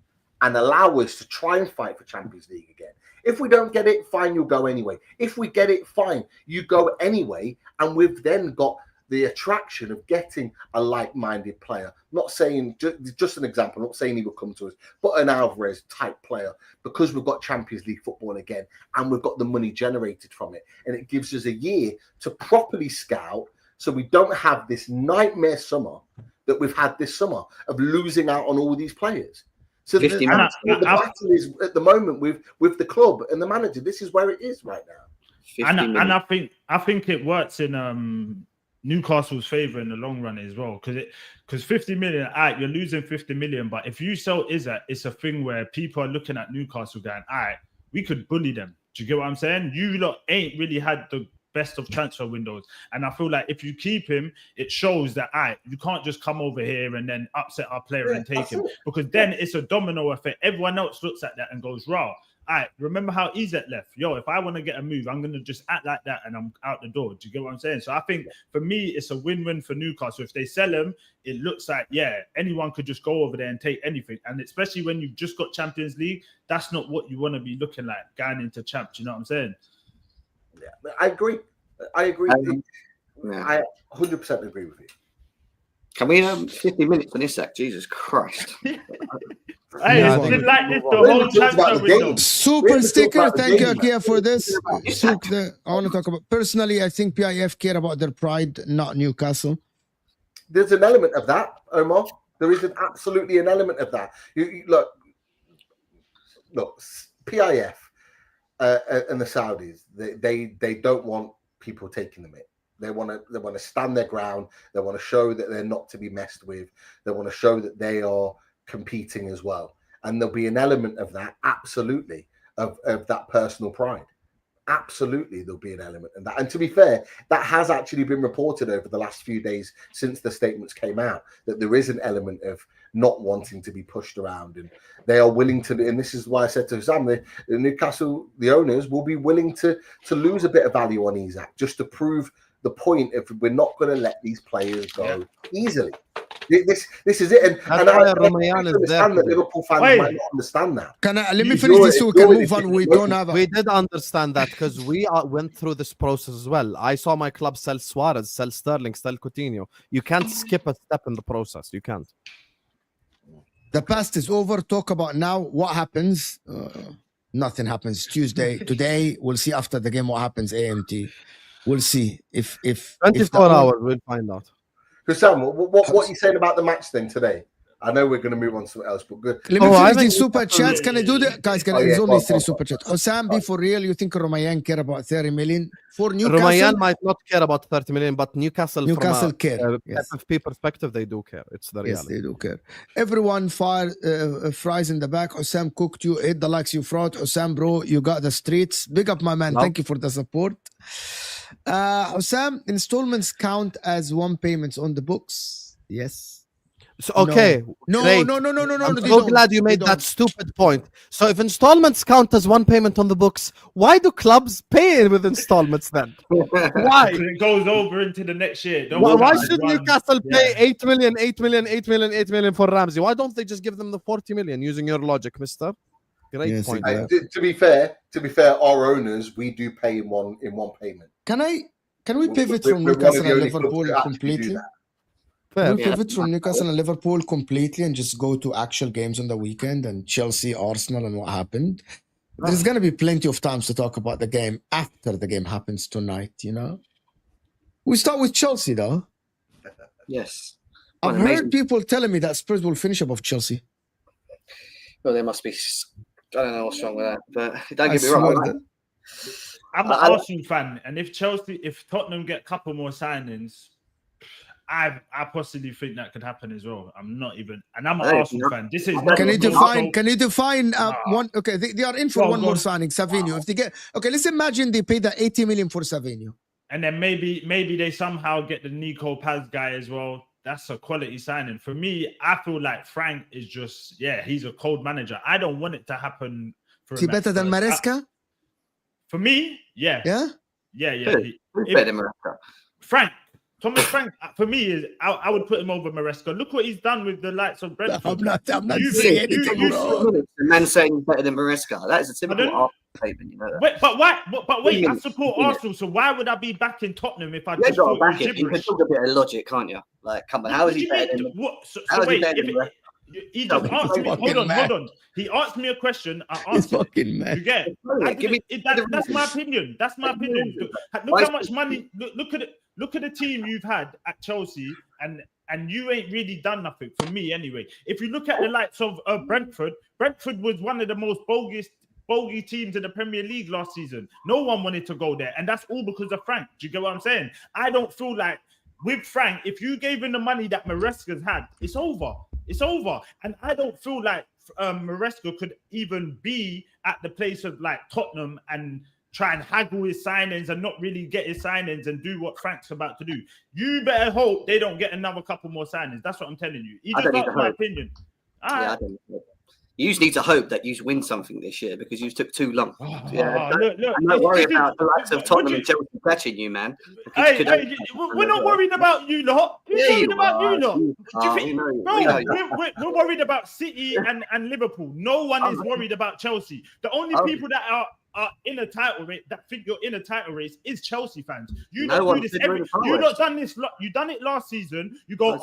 and allow us to try and fight for Champions League again. If we don't get it, fine, you'll go anyway. If we get it, fine, you go anyway. And we've then got the attraction of getting a like-minded player. Not saying, just an example, not saying he will come to us, but an Alvarez type player, because we've got Champions League football again and we've got the money generated from it. And it gives us a year to properly scout so we don't have this nightmare summer that we've had this summer of losing out on all these players. So the battle is at the moment with the club and the manager. This is where it is right now. And I think it works in Newcastle's favour in the long run as well, because 50 million, you're losing 50 million. But if you sell Isak, it's a thing where people are looking at Newcastle going, we could bully them. Do you get what I'm saying? You lot ain't really had the best of transfer windows, and I feel like if you keep him, it shows that you can't just come over here and then upset our player and take him, because then it's a domino effect. Everyone else looks at that and goes, "Raw, remember how Isak left? Yo, if I want to get a move, I'm gonna just act like that and I'm out the door." Do you get what I'm saying? So I think for me, it's a win-win for Newcastle. If they sell him, it looks like anyone could just go over there and take anything, and especially when you've just got Champions League, that's not what you want to be looking like going into champ. Do you know what I'm saying? Yeah, I agree. I 100% agree with you. Can we have 50 minutes on Isak? Jesus Christ. It's been like this the whole transfer window. Super sticker. Thank you, Akia, for this. I want to talk about, personally, I think PIF care about their pride, not Newcastle. There's an element of that, Omar. There is absolutely an element of that. Look, PIF and the Saudis, they don't want people taking the mick. They want to stand their ground. They want to show that they're not to be messed with. They want to show that they are competing as well. And there'll be an element of that, absolutely, of that personal pride. Absolutely, there'll be an element of that. And to be fair, that has actually been reported over the last few days since the statements came out, that there is an element of not wanting to be pushed around, and they are willing to. And this is why I said to Husam, the Newcastle, the owners will be willing to lose a bit of value on Isak just to prove the point if we're not going to let these players go easily. This is it. And I understand that Liverpool fans might not understand that. Let me finish this so we can move on. We did understand that because we went through this process as well. I saw my club sell Suarez, sell Sterling, sell Coutinho. You can't skip a step in the process. You can't. The past is over. Talk about now. What happens? Nothing happens. Tuesday. Today, we'll see after the game what happens. AMT. We'll see if 24 hours. We'll find out. Husam, what are you saying about the match then today? I know we're going to move on to something else, but good. Let me finish these super chats. Can I do that? Guys, there's only 3 super chats. Husam, be for real, you think Romayan care about 30 million? For Newcastle? Romayan might not care about 30 million, but Newcastle from care. FFP perspective, they do care. It's the reality. Yes, they do care. Everyone fries in the back. Husam cooked you. Hit the likes, you fraud. Husam, bro, you got the streets. Big up, my man. Thank you for the support. Husam, installments count as one payments on the books. Yes. So, okay. No. I'm so glad you made that stupid point. So if installments count as one payment on the books, why do clubs pay with installments then? Why? It goes over into the next year. Why should Newcastle pay 8 million for Ramsey? Why don't they just give them the 40 million using your logic, mister? Great point. To be fair, our owners, we do pay in one payment. Can we pivot from Newcastle and Liverpool completely? Can we pivot from Newcastle and Liverpool completely and just go to actual games on the weekend and Chelsea, Arsenal, and what happened? There's going to be plenty of times to talk about the game after the game happens tonight, you know? We start with Chelsea, though. Yes. I've heard people telling me that Spurs will finish above Chelsea. Well, there must be. I don't know what's wrong with that, but don't get me wrong. I'm an Arsenal fan, and if Tottenham get a couple more signings, I possibly think that could happen as well. I'm an Arsenal fan. This is Can you define one? Okay, they are in for one more signing, Savinho. If they get let's imagine they pay the 80 million for Savinho, and then maybe they somehow get the Nico Paz guy as well. That's a quality signing. For me, I feel like Frank is just he's a cold manager. I don't want it to happen. Is he better than Maresca? For me, yeah. Who's better than Maresca? Thomas Frank, for me, I would put him over Maresca. Look what he's done with the likes of Brentford. I'm not saying anything. The man saying he's better than Maresca. That is a typical Arsenal statement, you know that. Wait, I support Arsenal, so why would I be backing Tottenham if I just thought it was gibberish? You can talk a bit of logic, can't you? Like, come on, how is he better than Maresca? He just asked me. Hold on. He asked me a question. I answered. Fucking man. You get? That's my opinion. That's my opinion. Look how much money. Look at the team you've had at Chelsea, and you ain't really done nothing for me anyway. If you look at the likes of Brentford was one of the most bogey teams in the Premier League last season. No one wanted to go there, and that's all because of Frank. Do you get what I'm saying? I don't feel like with Frank, if you gave him the money that Maresca's had, it's over. It's over. And I don't feel like Maresca could even be at the place of like Tottenham and try and haggle his signings and not really get his signings and do what Frank's about to do. You better hope they don't get another couple more signings. That's what I'm telling you. You just got my opinion. I don't know. You just need to hope that you win something this year because you took too long. Don't worry about the likes of Tottenham and Chelsea catching you, man. We're not worried about you lot. We're worried about you lot. We're worried about City and Liverpool. No one is worried about Chelsea. The only people that are in a title race, that think you're in a title race, is Chelsea fans. You don't do this you not done this. You done it last season. You go,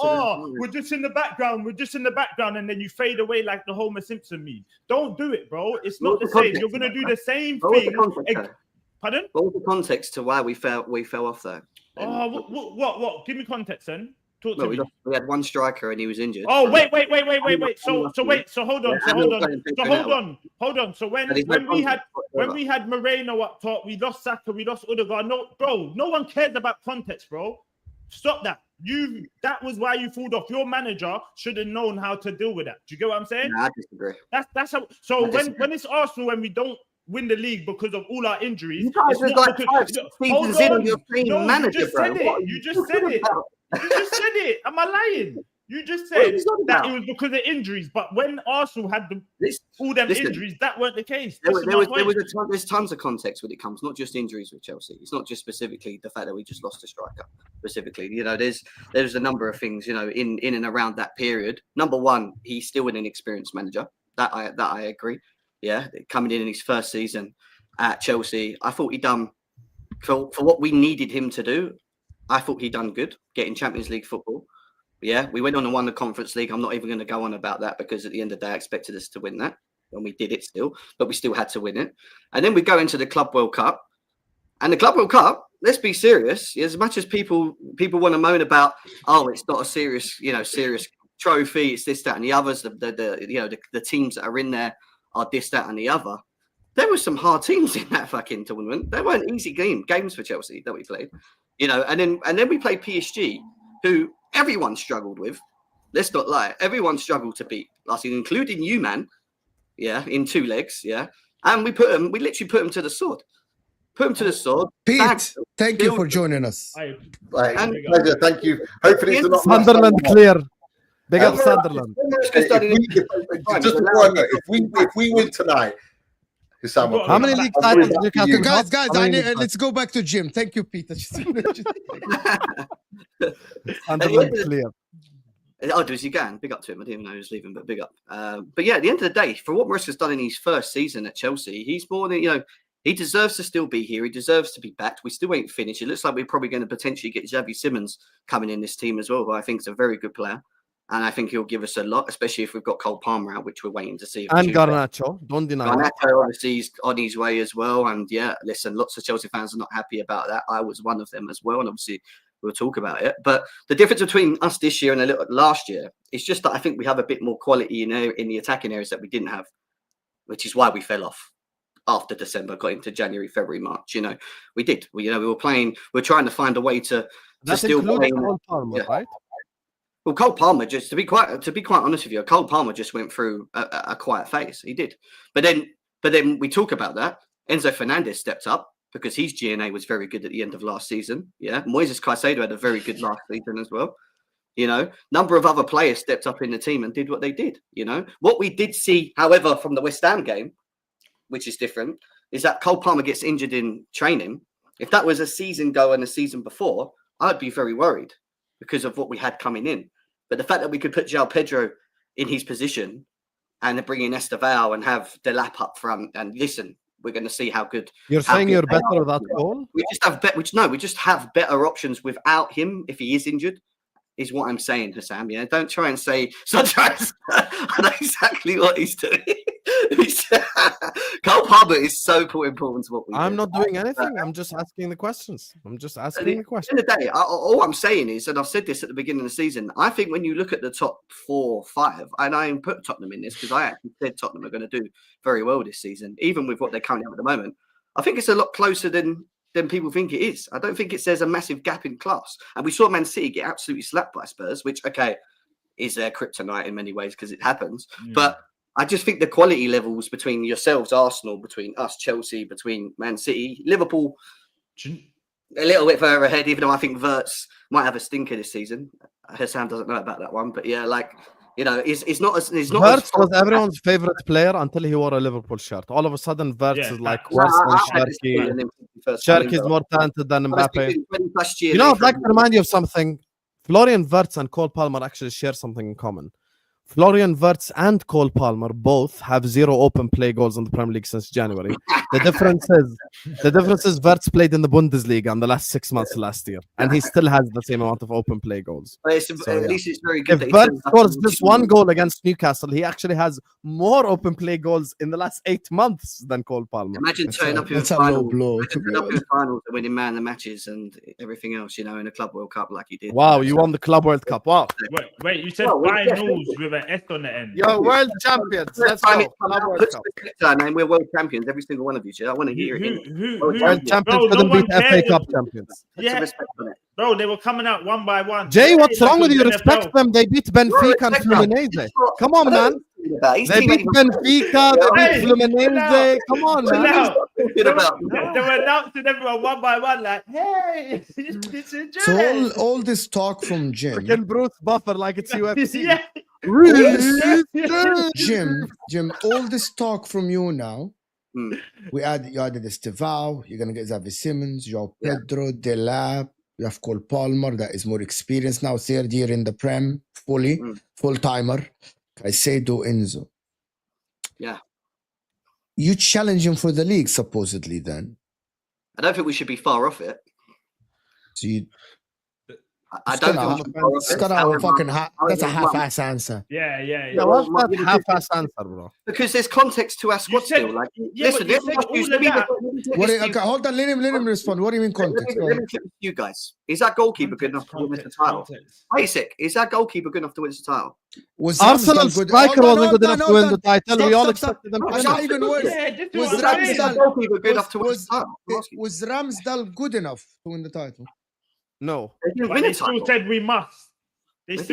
we're just in the background. And then you fade away like the Homer Simpson meme. Don't do it, bro. It's not the same. You're gonna do the same thing. Pardon? What was the context to why we fell off though? What? Give me context then. Talk to me. We had one striker and he was injured. Oh, wait. So hold on. So when we had Moreno up top, we lost Saka, we lost Odegaard. No one cares about context, bro. Stop that. That was why you fooled off. Your manager should have known how to deal with that. Do you get what I'm saying? No, I disagree. That's how. So when it's Arsenal, when we don't win the league because of all our injuries, you guys was like 5 seasons in on your team manager, bro. You just said it. Am I lying? You just said that it was because of injuries, but when Arsenal had all them injuries, that weren't the case. There's tons of context when it comes, not just injuries with Chelsea. It's not just specifically the fact that we just lost a striker. Specifically, there's a number of things, in and around that period. Number one, he's still an inexperienced manager. That I agree. Yeah, coming in his first season at Chelsea, I thought he done for what we needed him to do. I thought he done good, getting Champions League football. Yeah, we went on and won the Conference League. I'm not even going to go on about that because at the end of the day, I expected us to win that. And we did it still, but we still had to win it. And then we go into the Club World Cup. And the Club World Cup, let's be serious. As much as people want to moan about, it's not a serious trophy. It's this, that, and the others. The teams that are in there are this, that, and the other. There were some hard teams in that fucking tournament. They weren't easy games for Chelsea that we played. And then we played PSG, who everyone struggled with. Let's not lie. Everyone struggled to beat last season, including you, man. Yeah, in 2 legs. Yeah, and we literally put him to the sword. Pete, thank you for joining us. Pleasure. Thank you. Hopefully, it's not Sunderland clear. Big up Sunderland. If we win tonight, Husam, how many league titles do you guys? Let's go back to Jim. Thank you, Peter. Sunderland clear. Oh, does he go? Big up to him. I didn't even know he was leaving, but big up. But yeah, at the end of the day, for what Maresca's done in his first season at Chelsea, he's more than, he deserves to still be here. He deserves to be backed. We still ain't finished. It looks like we're probably going to potentially get Xavi Simons coming in this team as well, who I think is a very good player. And I think he'll give us a lot, especially if we've got Cole Palmer out, which we're waiting to see. And Garnacho, don't deny Garnacho, obviously, is on his way as well. And yeah, listen, lots of Chelsea fans are not happy about that. I was one of them as well. And obviously, we'll talk about it. But the difference between us this year and last year is just that I think we have a bit more quality in the attacking areas that we didn't have, which is why we fell off after December, got into January, February, March. We did. We were playing. We're trying to find a way to still play. Cole Palmer, right? Well, Cole Palmer, just to be quite honest with you, Cole Palmer just went through a quiet phase. He did, but then we talk about that. Enzo Fernandez stepped up because his GNA was very good at the end of last season. Yeah, Moises Caicedo had a very good last season as well. Number of other players stepped up in the team and did what they did. What we did see, however, from the West Ham game, which is different, is that Cole Palmer gets injured in training. If that was a season ago and a season before, I'd be very worried because of what we had coming in. But the fact that we could put João Pedro in his position and bring in Estevao and have Delap up front, and listen, we're going to see how good. You're saying you're better with that goal? We just have better options without him if he is injured. Is what I'm saying, Husam. Yeah, don't try and say. Sometimes I know exactly what he's doing. Cole Palmer is so important to what we do. I'm not doing anything. I'm just asking the questions. At the end of the day, all I'm saying is, and I've said this at the beginning of the season, I think when you look at the top 4, 5, and I put Tottenham in this because I actually said Tottenham are going to do very well this season, even with what they're currently at the moment. I think it's a lot closer than people think it is. I don't think there's a massive gap in class. And we saw Man City get absolutely slapped by Spurs, which, okay, is their kryptonite in many ways because it happens. Yeah. But I just think the quality levels between yourselves, Arsenal, between us, Chelsea, between Man City, Liverpool, a little bit further ahead, even though I think Wirtz might have a stinker this season. Husam doesn't know about that one. But yeah, it's not as... Wirtz was everyone's favourite player until he wore a Liverpool shirt. All of a sudden, Wirtz is like worse than Cherki. Cherki is more talented than Mbappe. I'd like to remind you of something. Florian Wirtz and Cole Palmer actually share something in common. Florian Wirtz and Cole Palmer both have 0 open play goals in the Premier League since January. The difference is Wirtz played in the Bundesliga in the last 6 months last year, and he still has the same amount of open play goals. At least it's very good. If Wirtz scores just 1 goal against Newcastle, he actually has more open play goals in the last 8 months than Cole Palmer. Imagine turning up in the finals and winning man of the matches and everything else, in a Club World Cup like he did. Wow, you won the Club World Cup. Wow. Wait, you said finals with an S on the end. You're world champions. Let's go. And we're world champions, every single one of you. I want to hear it. World champions couldn't beat FA Cup champions. Yeah. Bro, they were coming out one by one. Jay, what's wrong with you? Respect them. They beat Benfica and Fluminense. Come on, man. They beat Benfica. They beat Fluminense. Come on, man. They were announcing everyone one by one, like, hey, it's a joke. So all this talk from Jim. Freaking Bruce Buffer like it's UFC. Yeah. Jim, all this talk from you now. You added Estevao. You're gonna get Xavi Simons, João Pedro, Delap. You have Cole Palmer that is more experienced now, 3rd year in the Prem, full timer. Caicedo, Enzo. Yeah. You challenge him for the league, supposedly. Then I don't think we should be far off it. So you. I don't think that's a half-ass answer. Yeah. What's that half-ass answer, bro? Because there's context to our squad still. Like, listen, hold on, let him respond. What do you mean context? Let me clip you guys. Is that goalkeeper good enough to win the title? Basic. Is that goalkeeper good enough to win the title? Arsenal's striker wasn't good enough to win the title. We all expected them to win. Not even worse. Was Ramsdale goalkeeper good enough to win the title? Was Ramsdale good enough to win the title? No. They still said we must. Did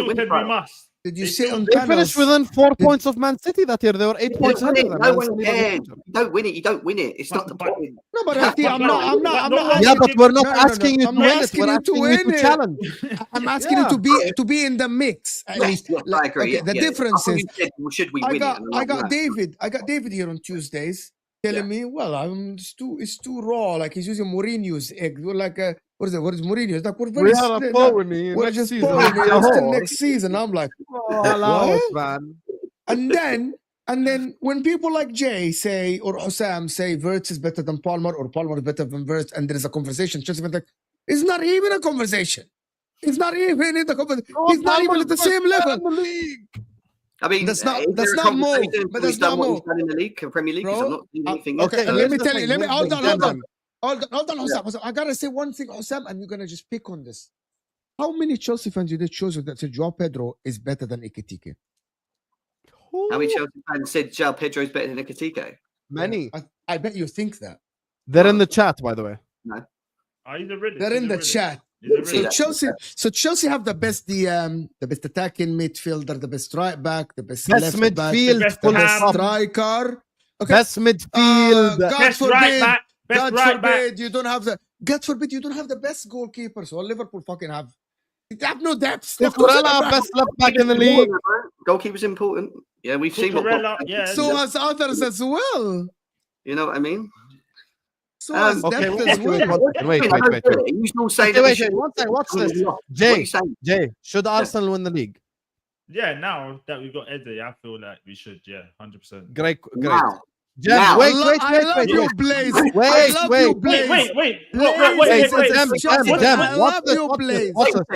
you say on they finished within 4 points of Man City that year? They were 8 points ahead of them. No one cares. You don't win it. You don't win it. It's not the point. No, but I'm not. Yeah, but we're not asking you to win it. We're asking you to challenge. I'm asking you to be in the mix. At least. I agree. The difference is, should we win it? I got David here on Tuesdays telling me, well, it's too raw. Like he's using Mourinho's egg. We're like what is Mourinho's? Like we're just pony next season. I'm like, what? Man. And then when people like Jay say or Husam say Wirtz is better than Palmer or Palmer is better than Wirtz, and there is a conversation, just like it's not even a conversation. It's not even in the conversation. He's not even at the same level. I mean, that's not more. But that's not more. In the league, Premier League, I'm not doing anything. Okay, let me tell you. Hold on, Husam. I gotta say one thing, Husam, and you're gonna just pick on this. How many Chelsea fans did they choose that said Joao Pedro is better than Ekitike? How many Chelsea fans said Joao Pedro is better than Ekitike? Many. I bet you think that. They're in the chat, by the way. No. They're in the chat. So Chelsea have the best DM, the best attacking midfielder, the best right back, the best left midfield, back, the best striker. Okay. Best midfield. Best right back. Best right back. You don't have the. God forbid you don't have the best goalkeeper. So Liverpool fucking have. They have no depth. Cucurella, best left back in the league. Goalkeeper's important. Yeah, we've seen what. So has others as well. You know what I mean? So has depth as well. Wait. Watch this. Jay, should Arsenal win the league? Yeah, now that we've got Eze, I feel like we should. Yeah, 100%. Great. Wow. Jem, wait. I love you, Blaze. Wait. Jem, I love you, Blaze.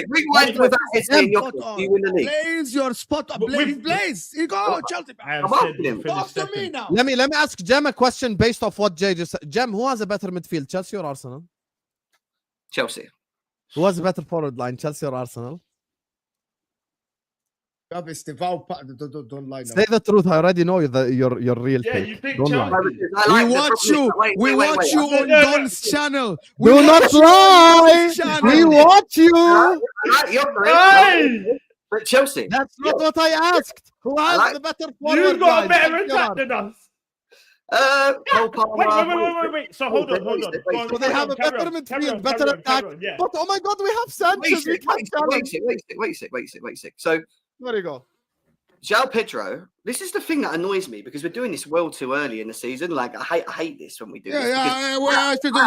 Rewind without Eze, you win the league. Blaze, you're spot on. Blaze. You go, Chelsea. Talk to me now. Let me ask Jem a question based off what Jay just said. Jem, who has a better midfield, Chelsea or Arsenal? Chelsea. Who has a better forward line, Chelsea or Arsenal? Don't lie now. Say the truth. I already know your real Yeah, take. you think Don't lie. We watch you. We watch you on Don's channel. Do not lie. We watch you. But Chelsea. That's not what I asked. Who has the better forward line? You've got a better attack than us. Wait. So hold on. So they have a better midfield, better attack. But oh my God, we have Sanchez. Wait a sec. So there you go. Joao Pedro. This is the thing that annoys me because we're doing this well too early in the season. Like I hate this when we do this.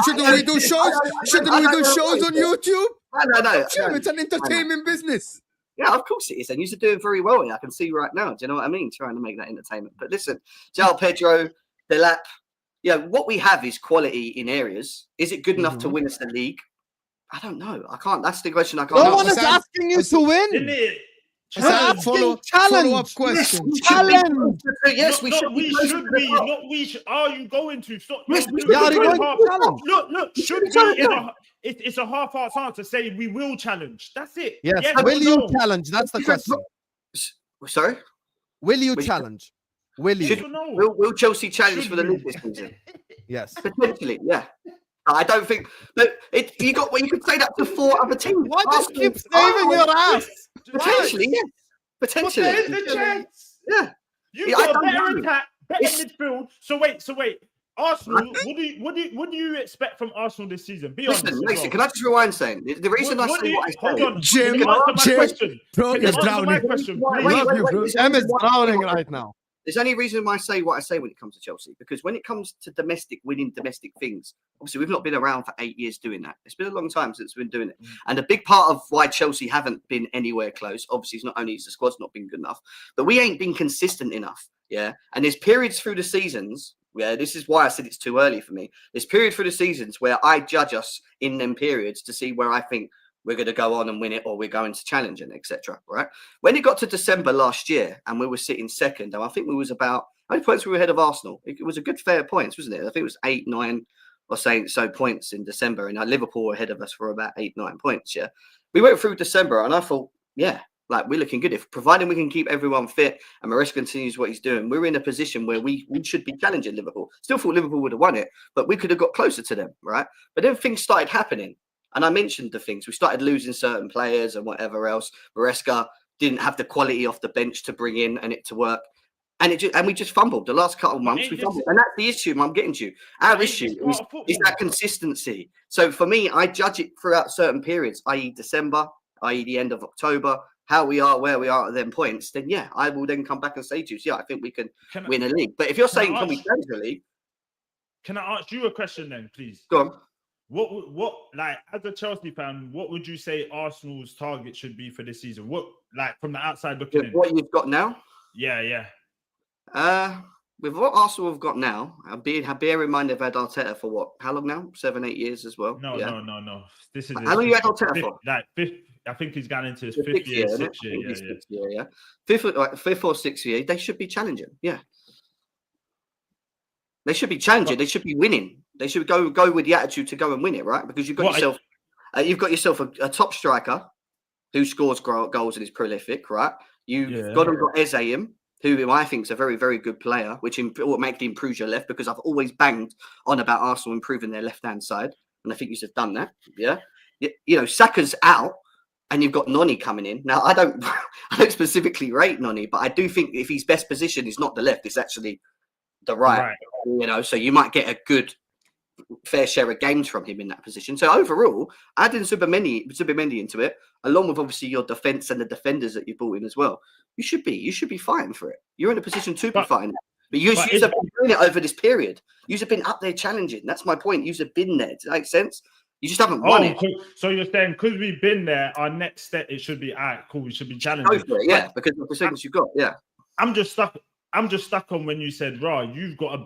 Shouldn't we do shows? Shouldn't we do shows on YouTube? No. It's an entertainment business. Yeah, of course it is. And you're doing very well here. I can see right now. Do you know what I mean? Trying to make that entertainment. But listen, Joao Pedro, Delap. Yeah, what we have is quality in areas. Is it good enough to win us the league? I don't know. I can't. That's the question I can't. No one is asking you to win. Follow-up question. Challenge. Yes, we should. Not we. Are you going to stop? Yes, Look. Should we? It's a half-hearted answer. Say we will challenge. That's it. Yes. Will you challenge? That's the question. Sorry. Will you challenge? Will you? Will Chelsea challenge for the league this season? Yes. Potentially, yeah. I don't think that you could say that to 4 other teams. Why do you keep saving your ass? Potentially, yes. Potentially. But there's the chance. Yeah. You've got a better attack, better midfield. So wait. Arsenal, what do you expect from Arsenal this season? Be honest. Listen, can I just rewind saying the reason I say what I say? Hold on, Jim, bro, is drowning. Em is drowning right now. There's only reason why I say what I say when it comes to Chelsea, because when it comes to winning domestic things, obviously we've not been around for 8 years doing that. It's been a long time since we've been doing it. And a big part of why Chelsea haven't been anywhere close, obviously, it's not only the squad's not been good enough, but we ain't been consistent enough. Yeah. And there's periods through the seasons where this is why I said it's too early for me. There's period through the seasons where I judge us in them periods to see where I think we're going to go on and win it, or we're going to challenge it, etc. Right? When it got to December last year and we were sitting second, and I think we was about how many points we were ahead of Arsenal? It was a good fair points, wasn't it? I think it was 8, 9 or so points in December, and Liverpool were ahead of us for about 8, 9 points. Yeah, we went through December, and I thought, yeah, like we're looking good. If providing we can keep everyone fit and Maresca continues what he's doing, we're in a position where we should be challenging Liverpool. Still thought Liverpool would have won it, but we could have got closer to them, right? But then things started happening. And I mentioned the things. We started losing certain players and whatever else. Maresca didn't have the quality off the bench to bring in and it to work. And we just fumbled. The last couple of months, we fumbled. And that's the issue I'm getting to. Our issue is that consistency. So for me, I judge it throughout certain periods, i.e. December, i.e. the end of October, how we are, where we are at them points. Then, yeah, I will then come back and say to you, yeah, I think we can win a league. But if you're saying, can we challenge the league? Can I ask you a question then, please? Go on. What like as a Chelsea fan, what would you say Arsenal's target should be for this season? What, like, from the outside looking in? What you've got now? Yeah. With what Arsenal have got now, bear in mind they've had Arteta for what? How long now? 7, 8 years as well. No. This is how long you had Arteta for? Like fifth. I think he's gone into his fifth year, sixth year. Yeah. Fifth or sixth year, they should be challenging. Yeah. They should be challenging. They should be winning. They should go with the attitude to go and win it, right? Because you've got yourself a top striker who scores goals and is prolific, right? You've got Eze in, who I think is a very, very good player, which will make it improve your left, because I've always banged on about Arsenal improving their left-hand side, and I think you've done that. Yeah, you know, Saka's out, and you've got Noni coming in. Now, I don't specifically rate Noni, but I do think if his best position is not the left, it's actually the right. You know, so you might get a good fair share of games from him in that position. So overall, adding Zubimendi into it, along with obviously your defense and the defenders that you brought in as well, you should be fighting for it. You're in a position to be fighting it. But you have been doing it over this period. You have been up there challenging. That's my point. You have been there. Does that make sense? You just haven't won it. So you're saying because we've been there, our next step it should be cool. We should be challenging. Go for it, yeah, because of the seconds you've got. Yeah, I'm just stuck on when you said, you've got a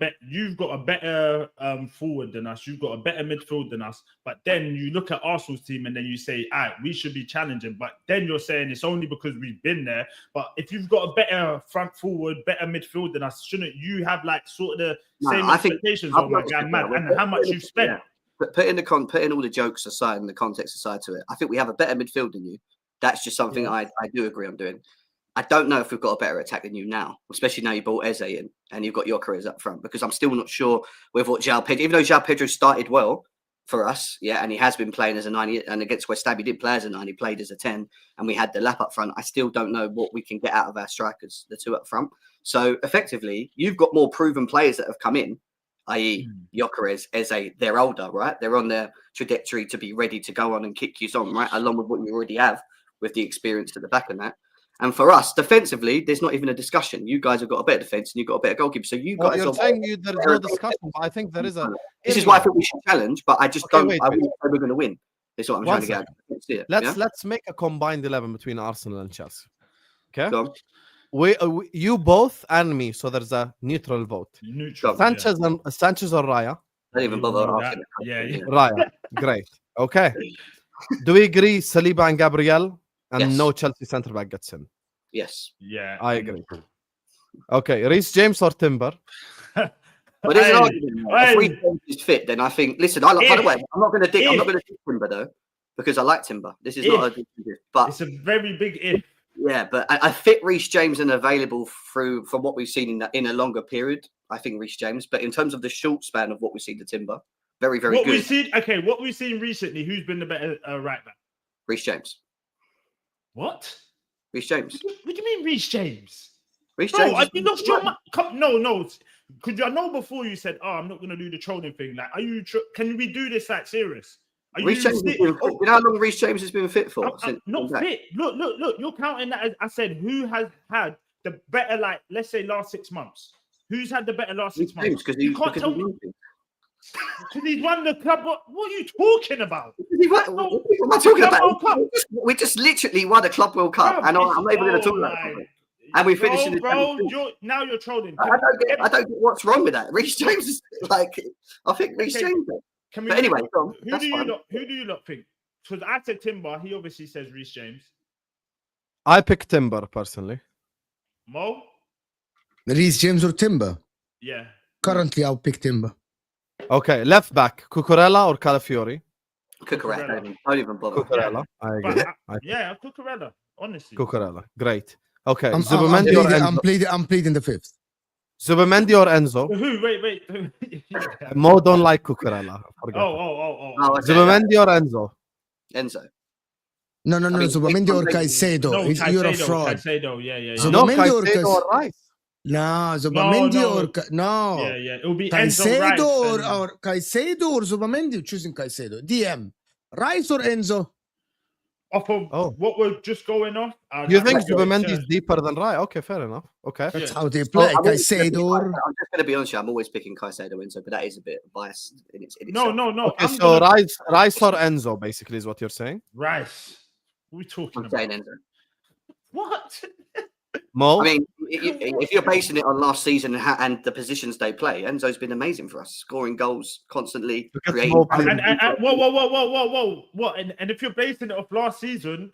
better forward than us, you've got a better midfield than us, but then you look at Arsenal's team and then you say, we should be challenging, but then you're saying it's only because we've been there. But if you've got a better front forward, better midfield than us, shouldn't you have like sort of the same expectations on my guy, man, and how much you've spent? Yeah. But putting all the jokes aside and the context aside to it, I think we have a better midfield than you. That's just something I do agree on doing. I don't know if we've got a better attack than you now, especially now you brought Eze in and you've got Gyökeres up front, because I'm still not sure with what João Pedro, even though João Pedro started well for us, and he has been playing as a 9, and against West Ham he didn't play as a 9, he played as a 10, and we had the lap up front. I still don't know what we can get out of our strikers, the two up front. So effectively, you've got more proven players that have come in, i.e. Gyökeres, Eze. They're older, right? They're on their trajectory to be ready to go on and kick you on, right? Along with what you already have with the experience at the back of that. And for us, defensively, there's not even a discussion. You guys have got a better defense and you've got a better goalkeeper. So you guys you're saying there's no discussion, but I think there is a. This is why I think we should challenge, but I just don't. I wouldn't say we're going to win. That's what I'm trying to get at. Let's make a combined 11 between Arsenal and Chelsea. Okay. You both and me, so there's a neutral vote. Sanchez or Raya? I don't even bother. Raya, great. Okay. Do we agree Saliba and Gabriel? And no Chelsea centre back gets in. Yes. Yeah. I agree. Okay. Reece James or Timber? But there's an argument. If Reece James is fit, then I think. Listen, by the way, I'm not going to dig Timber though, because I like Timber. This is not a. But it's a very big if. Yeah, but I fit Reece James and available from what we've seen in a longer period. I think Reece James, but in terms of the short span of what we've seen to Timber, very, very good. What we've seen recently, who's been the better right back? Reece James. What? Reece James. What do you mean Reece James? Reece James. Have you lost your mind? No. Because I know before you said, I'm not going to do the trolling thing. Like, are you? Can we do this like serious? Reece James you know how long Reece James has been fit for? Not fit. Look. You're counting that as I said. Who has had the better, like, let's say, last 6 months? Who's had the better last 6 months? Because you can't tell me. Because he's won the club. What are you talking about? What am I talking about? We just literally won a Club World Cup, and I'm not even going to talk about it. And we finished in the now you're trolling. I don't get what's wrong with that. Reece James is like, I think Reece James. But anyway, who do you not think? Because I said Timber. He obviously says Reece James. I pick Timber personally. Mo? Reece James or Timber? Yeah. Currently, I'll pick Timber. Okay, left back, Cucurella or Calafiori? Cucurella. Don't even bother. Cucurella, I agree. Cucurella, honestly. Cucurella, great. Okay, Zubimendi or Enzo? I'm pleading the fifth. Zubimendi or Enzo? Who? Wait. Mo don't like Cucurella. Zubimendi or Enzo? Enzo. No. Zubimendi or Caicedo. You're a fraud. Caicedo, yeah. Zubimendi or Caicedo or Rice? No, Zubimendi or no. Yeah. It will be Caicedo or Caicedo or Zubimendi. Choosing Caicedo. DM. Rice or Enzo? Off of what we're just going off. You think Zubimendi is deeper than Rice? Okay, fair enough. Okay. That's how they play. Caicedo. I'm just going to be honest with you. I'm always picking Caicedo Enzo, but that is a bit biased in itself. No. Okay, so Rice or Enzo, basically, is what you're saying? Rice. What are we talking about? Saying Enzo. What? Mo? I mean, if you're basing it on last season and the positions they play, Enzo's been amazing for us, scoring goals constantly, creating. Whoa! What? And if you're basing it off last season,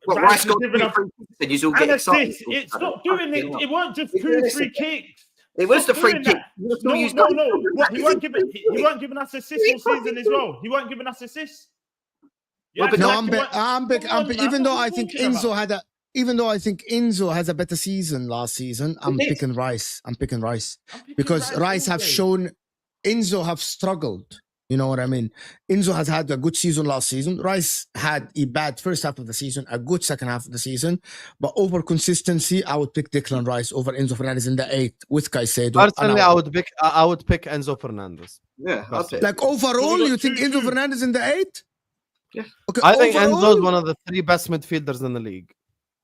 Rice got and you all get excited. It's not doing it. It weren't just 2 free kicks. It was the free kick. No. He weren't giving us assists all season as well. He weren't giving us assists. Yeah, but No, exactly I'm big. Come on, man, Even though what are I you think talking about? Enzo has a better season last season, I'm did. picking Rice. I'm picking Rice I'm picking because Rice all have day. shown Enzo have struggled. You know what I mean? Enzo has had a good season last season. Rice had a bad first half of the season, a good second half of the season. But over consistency, I would pick Declan Rice over Enzo Fernandez in the 8th with Caicedo. Personally, I would pick Enzo Fernandez. Yeah, I'll pick. Like So overall, we got you think 2-2. Enzo Fernandez in the 8th? Yeah. Okay. I think overall, Enzo is one of the 3 best midfielders in the league.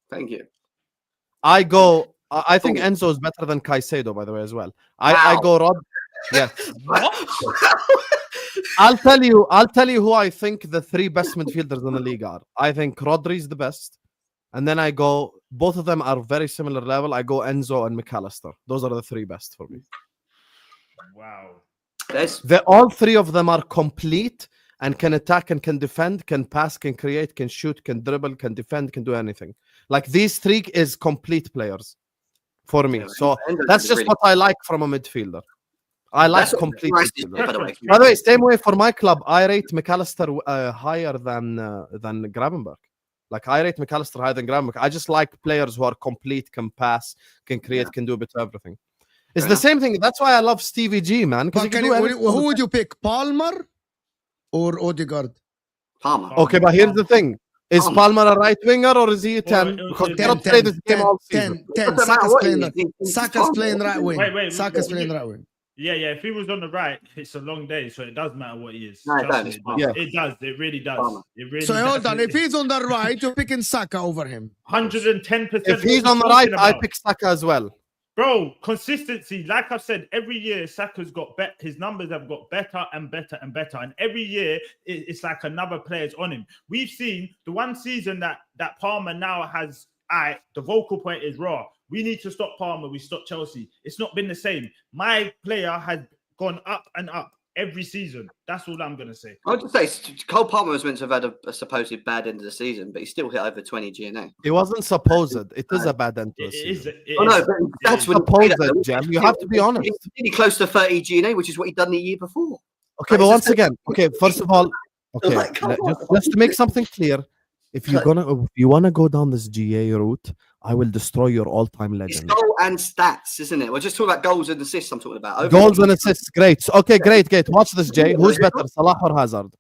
Thank you. I think Enzo is better than Caicedo, by the way, as well. I Wow. go Rod. Yes. What? I'll tell you who I think the 3 best midfielders in the league are. I think Rodri is the best. And then I go, both of them are very similar level. I go Enzo and McAllister. Those are the 3 best for me. Wow. All 3 of them are complete and can attack and can defend, can pass, can create, can shoot, can dribble, can defend, can do anything. Like these 3 is complete players for me. So that's just what I like from a midfielder. I like complete midfielders. By the way, same way for my club, I rate McAllister higher than Gravenberch. Like I rate McAllister higher than Gravenberch. I just like players who are complete, can pass, can create, can do a bit of everything. It's the same thing. That's why I love Stevie G, man. Who would you pick, Palmer or Odegaard? Palmer. Okay, but here's the thing. Is Palmer a right winger or is he a 10? Because he cannot play this game all season. 10. Saka's playing right wing. Saka's playing right wing. Yeah. If he was on the right, it's a long day, so it does matter what he is. No, it does. It does. It really does. It really So does. hold on. If he's on the right, you're picking Saka over him. 110%. If he's on the right, I pick Saka as well. Bro, consistency. Like I've said, every year Saka's got his numbers have got better and better and better. And every year it's like another player's on him. We've seen the one season that Palmer now has. The vocal point is raw. We need to stop Palmer. We stop Chelsea. It's not been the same. My player has gone up and up every season. That's all I'm going to say. I would just say Cole Palmer was meant to have had a supposed bad end of the season, but he still hit over 20 GNA. It wasn't supposed. It is a bad end to the season. But that's supposed, Jam. You have to be honest. He's really close to 30 GNA, which is what he'd done the year before. Okay, but once again, first of all, just to make something clear, if you wanna go down this GA route, I will destroy your all-time legend. It's goal and stats, isn't it? We're just talking about goals and assists. I'm talking about goals and assists. Great. Okay, great. Watch this, Jay. Who's better, Salah or Hazard?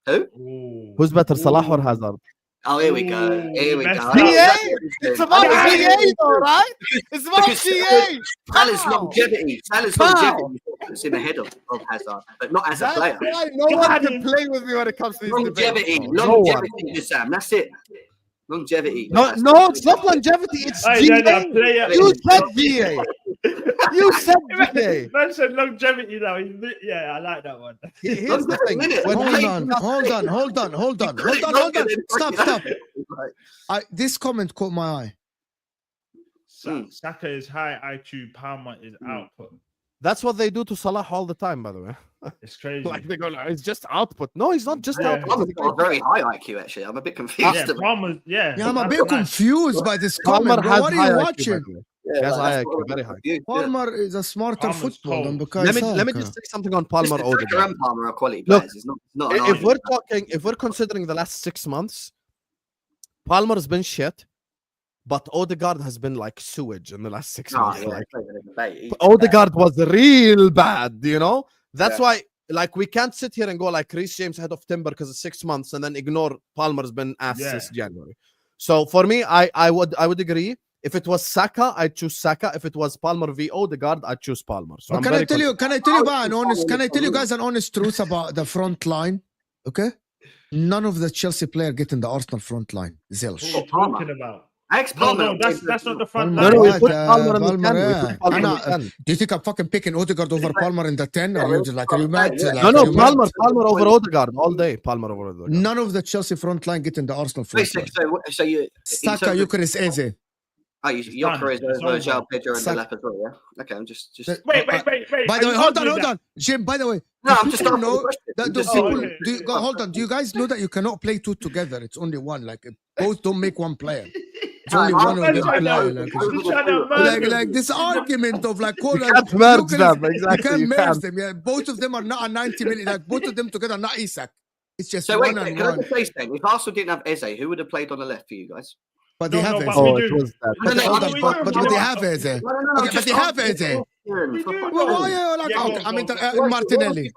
Who? Who's better, Salah or Hazard? Oh, here we go. Here we go. GA. It's about GA, though, right? It's about GA. Salah's longevity. Puts him ahead of Hazard, but not as a player. No one can play with me when it comes to these longevity. Longevity, Sam. That's it. Longevity. No, it's not longevity. It's GA. You said GA. You said GA. Man said longevity now. Yeah, I like that one. Here's the thing. Hold on. Stop. This comment caught my eye. Saka is high IQ, Palmer is output. That's what they do to Salah all the time, by the way. It's crazy. Like they go, it's just output. No, he's not just output. Palmer's got a very high IQ, actually. I'm a bit confused. I'm a bit confused by this comment. What are you watching? Yes, high IQ, very high. Palmer is a smarter football than Bukayo Saka. Let me just say something on Palmer. Odegaard and Palmer are quality players. It's not if we're considering the last 6 months, Palmer's been shit. But Odegaard has been like sewage in the last 6 months. Odegaard was real bad, you know? That's why, like, we can't sit here and go like Reece James ahead of Timber because it's 6 months and then ignore Palmer's been ass since January. So for me, I would agree. If it was Saka, I'd choose Saka. If it was Palmer v Odegaard, I'd choose Palmer. So can I tell you guys an honest truth about the front line? Okay? None of the Chelsea players get in the Arsenal front line. Zilch. What are you talking about? No, that's not the front line. No, we put Palmer in the 10. Do you think I'm fucking picking Odegaard over Palmer in the 10? Or you just like, are you mad? No, Palmer over Odegaard all day. Palmer over Odegaard. None of the Chelsea front line get in the Arsenal front line. So you Saka, Gyökeres, Eze. Oh, Gyökeres over João Pedro and Delap as well, yeah? Okay, I'm just... Wait. By the way, hold on. Jim, by the way. No, I'm just asking hold on. Do you guys know that you cannot play two together? It's only one. Like, both don't make one player. It's only one of them player. Like this argument of like... You can't merge them. Exactly. You can't merge them. Yeah, both of them are not a 90 minute. Like, both of them together are not Isak. It's just So wait, one on can I one. just say something? If Arsenal didn't have Eze, who would have played on the left for you guys? But they have Eze. Oh, it was that. But No, hold no, on, no, but no, they no, have Eze. No, Okay, but they have Eze. We do. Well, why are you like, Yeah, okay, I mean, go. Martinelli.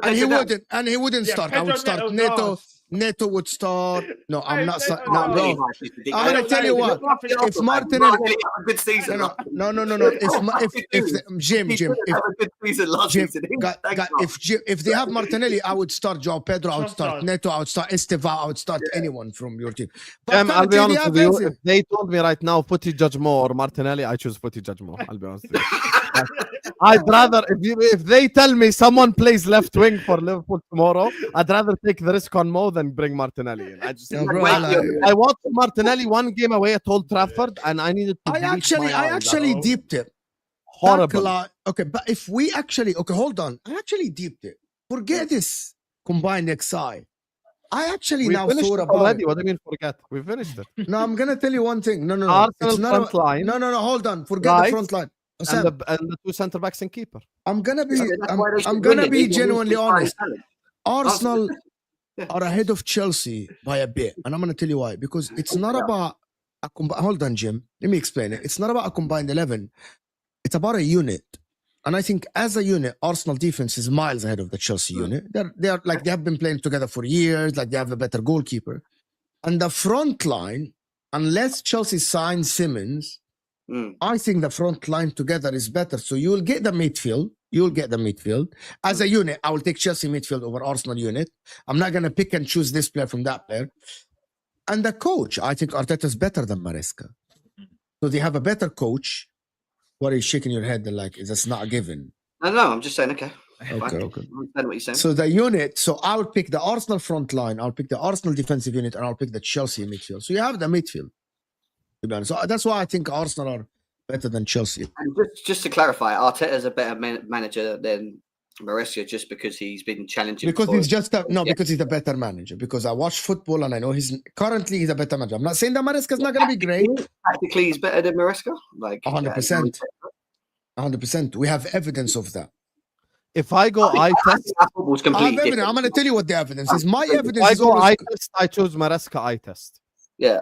And he wouldn't Yeah, start. I would Pedro start Neto's Neto. ass. Neto would start. No, I'm not Neto starting. No, ass. bro. I'm gonna tell you what. If Martinelli, good season. no. If Jim, if they have Martinelli, I would start João Pedro. I would start Neto. I would start Esteva. I would start anyone from your team. But I'll be honest with you. Eze. If they told me right now, Footy Judge Mo or Martinelli, I choose Footy Judge Mo. I'll be honest with you. I'd rather, if they tell me someone plays left wing for Liverpool tomorrow, I'd rather take the risk on Mo than bring Martinelli in. I watched Martinelli one game away at Old Trafford, and I needed to. I actually deeped it. Horrible. Okay, but if we actually, hold on. I actually deeped it. Forget this combined XI. I actually now thought about already. it. What do you mean forget? We finished it. No, I'm gonna tell you one thing. No. Arsenal It's not front line. No, hold on. Forget the front line. And the two centre backs and keeper. I'm gonna be genuinely honest. Arsenal are ahead of Chelsea by a bit, and I'm gonna tell you why. Because it's not about hold on, Jim. Let me explain it. It's not about a combined 11. It's about a unit. And I think as a unit, Arsenal defense is miles ahead of the Chelsea unit. They're like they have been playing together for years. Like they have a better goalkeeper. And the front line, unless Chelsea signs Simmons. I think the front line together is better. So you'll get the midfield. As a unit, I will take Chelsea midfield over Arsenal unit. I'm not going to pick and choose this player from that player. And the coach, I think Arteta is better than Maresca. So they have a better coach. What are you shaking your head like? Is this not a given? No, I'm just saying, okay. Okay. I understand what you're saying. So the unit, so I would pick the Arsenal front line, I'll pick the Arsenal defensive unit, and I'll pick the Chelsea midfield. So you have the midfield. To be honest. So that's why I think Arsenal are better than Chelsea. And just to clarify, Arteta's a better manager than Maresca just because he's been challenging. Because he's just because he's a better manager. Because I watch football and I know he's a better manager. I'm not saying that Maresca's not going to be great. Tactically, he's better than Maresca. Like 100%. 100%. We have evidence of that. If I go eye test, I'm going to tell you what the evidence is. My evidence if I is go always eye test, I choose Maresca eye test. Yeah.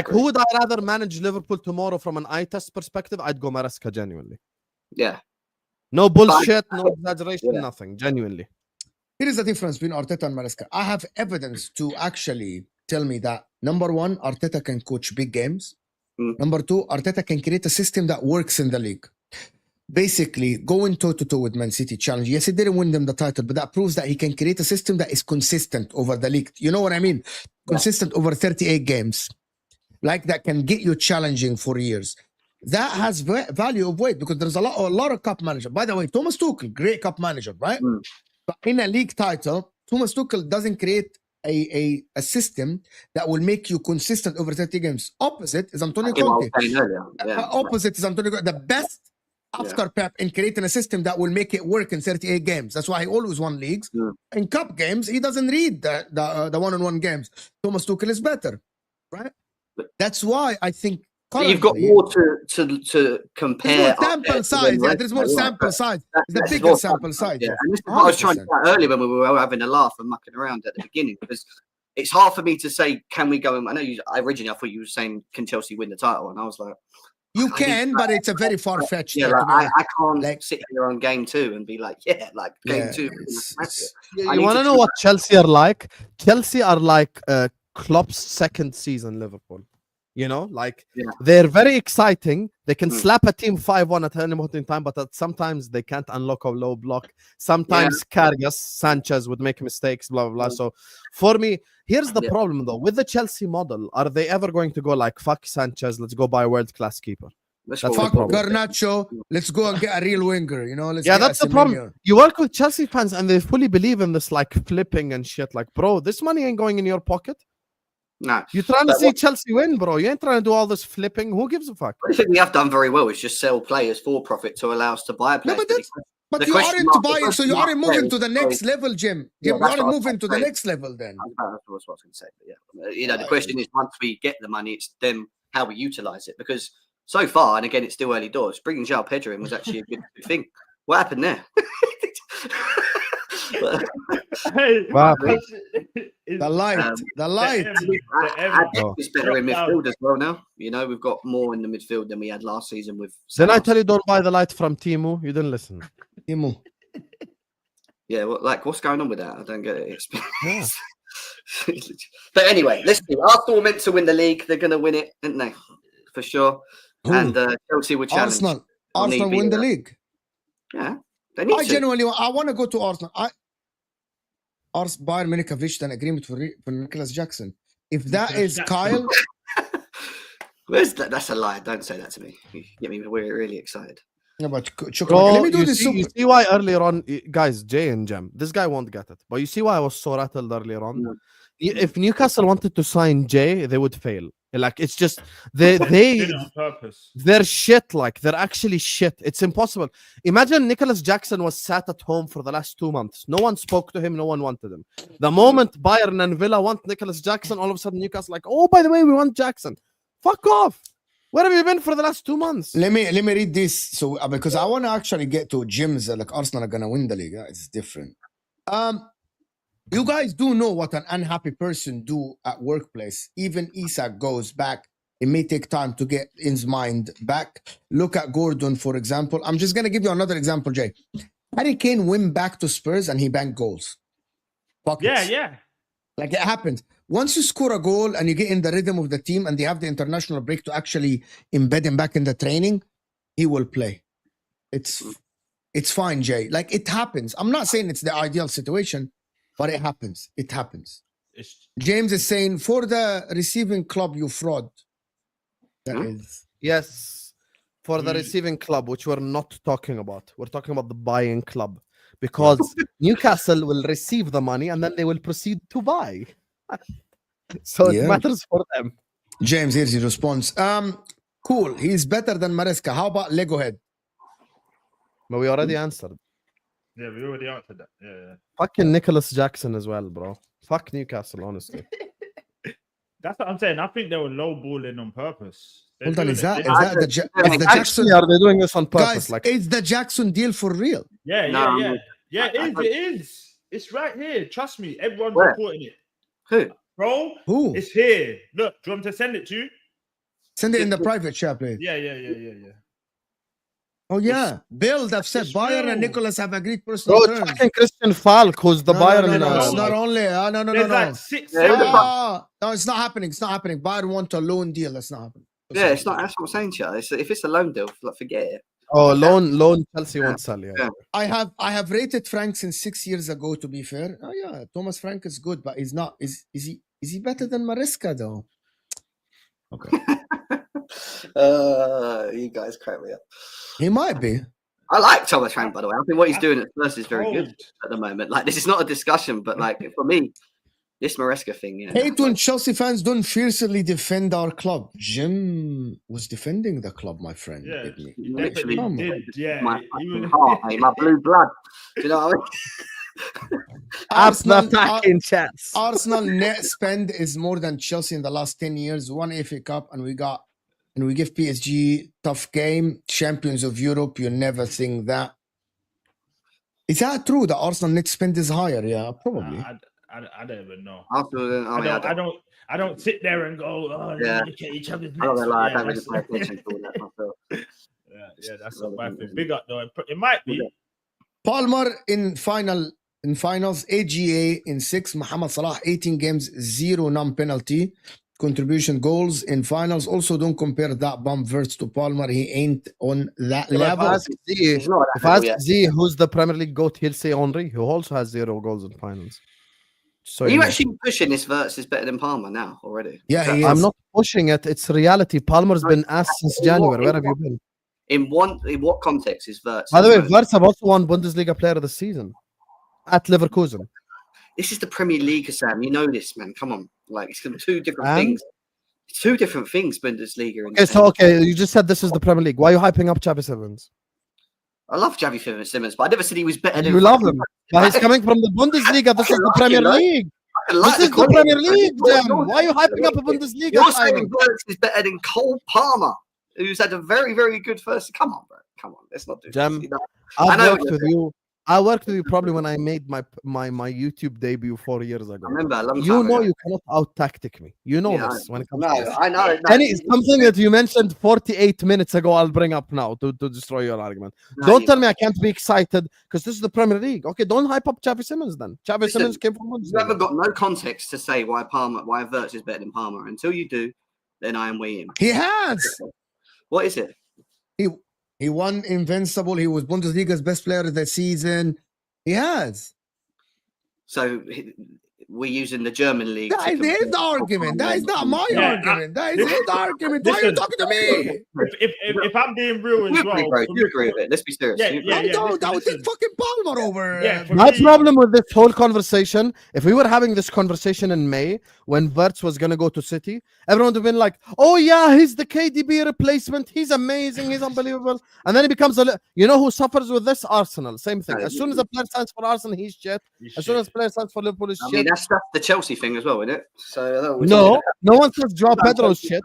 Who would I rather manage Liverpool tomorrow from an eye test perspective? I'd go Maresca genuinely. Yeah. No bullshit, no exaggeration, nothing. Genuinely. Here is the difference between Arteta and Maresca. I have evidence to actually tell me that, number one, Arteta can coach big games. Number two, Arteta can create a system that works in the league. Basically, going toe-to-toe with Man City challenge. Yes, he didn't win them the title, but that proves that he can create a system that is consistent over the league. You know what I mean? Consistent over 38 games. Like that can get you challenging for years. That has value of weight because there's a lot of cup manager. By the way, Thomas Tuchel, great cup manager, right? But in a league title, Thomas Tuchel doesn't create a system that will make you consistent over 30 games. Opposite is Antonio Conte. Opposite is Antonio Conte. The best after Pep in creating a system that will make it work in 38 games. That's why he always won leagues. In cup games, he doesn't read the one-on-one games. Thomas Tuchel is better, right? That's why I think you've got more to compare. There's more sample size. Yeah, there's more sample size. It's the bigger sample size. Yeah. And this is what I was trying to say earlier when we were having a laugh and mucking around at the beginning because it's hard for me to say, can we go? And I know I thought you were saying, can Chelsea win the title? And I was like, you can, but it's a very far-fetched. Yeah, I can't sit here on game 2 and be like, game 2. You want to know what Chelsea are like? Chelsea are like Klopp's second season Liverpool. You know, they're very exciting. They can slap a team 5-1 at any moment in time, but sometimes they can't unlock a low block. Sometimes Karius, Sanchez would make mistakes, blah, blah, blah. So for me, here's the problem, though. With the Chelsea model, are they ever going to go like, fuck Sanchez, let's go buy a world-class keeper? Fuck Garnacho, let's go and get a real winger, you know? That's the problem. You work with Chelsea fans and they fully believe in this like flipping and shit. Like, bro, this money ain't going in your pocket. No, you're trying to see Chelsea win, bro. You ain't trying to do all this flipping. Who gives a fuck? I think we have done very well. It's just sell players for profit to allow us to buy players. No, but you aren't buying, so you aren't moving to the next level, Jim. You aren't moving to the next level then. That's what I was going to say. But yeah, the question is, once we get the money, it's then how we utilize it. Because so far, and again, it's still early doors. Bringing João Pedro in was actually a good thing. What happened there? Hey, Wow. The light. It's better in midfield as well now. You know, we've got more in the midfield than we had last season with. Did I Salah. tell you don't buy the light from Timu? You didn't listen. Timo. Yeah, well, like what's going on with that? I don't get it. But anyway, let's see. Arsenal were meant to win the league. They're going to win it, didn't they? For sure. Who? And Chelsea were challenged. Arsenal win the league. Yeah, they need to. Genuinely, I want to go to Arsenal. Bayern Munich have reached an agreement for Nicholas Jackson. If that is Kyle, where's that? That's a lie. Don't say that to me. You get me really excited. Yeah, but Bro, let me do this. You see why earlier on, guys, Jay and Jem, this guy won't get it. But you see why I was so rattled earlier on? Yeah. If Newcastle wanted to sign Jay, they would fail. Like, it's just, they on purpose. they're shit. Like, they're actually shit. It's impossible. Imagine Nicholas Jackson was sat at home for the last 2 months. No one spoke to him. No one wanted him. The moment Bayern and Villa want Nicholas Jackson, all of a sudden Newcastle like, oh, by the way, we want Jackson. Fuck off. Where have you been for the last 2 months? Let me read this. So because I want to actually get to Jim's like Arsenal are gonna win the league. It's different. You guys do know what an unhappy person do at workplace. Even Isak goes back. It may take time to get his mind back. Look at Gordon, for example. I'm just gonna give you another example, Jay. Harry Kane went back to Spurs and he banked goals. Buckets. Yeah. Like it happens. Once you score a goal and you get in the rhythm of the team and they have the international break to actually embed him back in the training, he will play. It's fine, Jay. Like it happens. I'm not saying it's the ideal situation, but it happens. It happens. James is saying, for the receiving club, you fraud. That is. Yes. For the receiving club, which we're not talking about. We're talking about the buying club. Because Newcastle will receive the money and then they will proceed to buy. So it matters for them. James, here's your response. Cool. He's better than Maresca. How about Lego Head? But we already answered. Yeah, we already answered that. Yeah. Fucking Nicholas Jackson as well, bro. Fuck Newcastle, honestly. That's what I'm saying. I think they were lowballing on purpose. Hold on, is that the Jackson? Actually, are they doing this on purpose? Guys, like, it's the Jackson deal for real. Yeah, it is. It's right here. Trust me. Everyone's reporting it. Who? Bro, Who? It's here. Look, do you want me to send it to you? Send it in the private chat, please. Yeah. Oh, yeah. Bill, they've said Bayern and Nicholas have agreed personal terms. Bro, fucking Christian Falk, who's the Bayern. No, it's not only. No. Like 6, No, it's not happening. It's not happening. Bayern want a loan deal. That's not happening. Yeah, it's not. That's what I'm saying to you. If it's a loan deal, like, forget it. Oh, loan. Chelsea won't sell. Yeah. I have rated Frank since 6 years ago. To be fair, oh yeah, Thomas Frank is good, but he's not. Is he better than Maresca though? Okay. You guys crack me up. He might be. I like Thomas Frank, by the way. I think what he's doing at first is very good at the moment. Like, this is not a discussion, but like for me, this Maresca thing, you know. Hate when Chelsea fans don't fiercely defend our club. Jim was defending the club, my friend. Yeah, he literally did. Yeah, my heart, mate, my blue blood. Do you know what I mean? Chats. Arsenal net spend is more than Chelsea in the last 10 years. One FA Cup, and we give PSG tough game. Champions of Europe. You never think that. Is that true? The Arsenal net spend is higher? Yeah, probably. I don't even know. I don't sit there and go, look at each other's I don't lie. I don't really pay attention to all that myself. Yeah, that's not my thing. Big up though. It might be. Palmer in finals, AGA in 6, Mohamed Salah 18 games, 0 non-penalty contribution goals in finals. Also, don't compare that bum verse to Palmer. He ain't on that level. If I ask Z who's the Premier League GOAT, he'll say Henry, who also has 0 goals in finals. So are you actually pushing this verse is better than Palmer now already? Yeah, I'm not pushing it. It's reality. Palmer's been asked since January. Where have you been? In what context is Wirtz? By the way, Wirtz have also won Bundesliga Player of the Season at Leverkusen. This is the Premier League, Sam. You know this, man. Come on, like it's two different things. Two different things, Bundesliga. Okay, you just said this is the Premier League. Why are you hyping up Xavi Simons? I love Xavi Simons, but I never said he was better than. You love him, but he's coming from the Bundesliga. This is the Premier League. This is the Premier League, Jam. Why are you hyping up a Bundesliga? You're saying Wirtz is better than Cole Palmer, who's had a very, very good first. Come on, bro. Come on. Let's not do Jam, this. I've worked with you. I worked with you probably when I made my YouTube debut 4 years ago. I remember a long time You know ago. you cannot out-tactic me. You know Yeah, this when it comes no, to this. I know. And it's something that you mentioned 48 minutes ago, I'll bring up now to destroy your argument. Don't tell me I can't be excited because this is the Premier League. Okay, don't hype up Xavi Simons then. Xavi Simons came from You haven't got no context to say why Wirtz is better than Palmer. Until you do, then I am weighing. He has. What is it? He won Invincible. He was Bundesliga's best player of the season. He has. So we're using the German league. That is his argument. That is not my argument. That is his argument. Why are you talking to me? If I'm being real as well, you agree with it. Let's be serious. That was just fucking Palmer over. My problem with this whole conversation, if we were having this conversation in May when Wirtz was going to go to City, everyone would have been like, oh yeah, he's the KDB replacement. He's amazing. He's unbelievable. And then he becomes you know who suffers with this? Arsenal. Same thing. As soon as a player signs for Arsenal, he's shit. As soon as a player signs for Liverpool, he's shit. I mean, that's the Chelsea thing as well, isn't it? So no one says Joao Pedro's shit.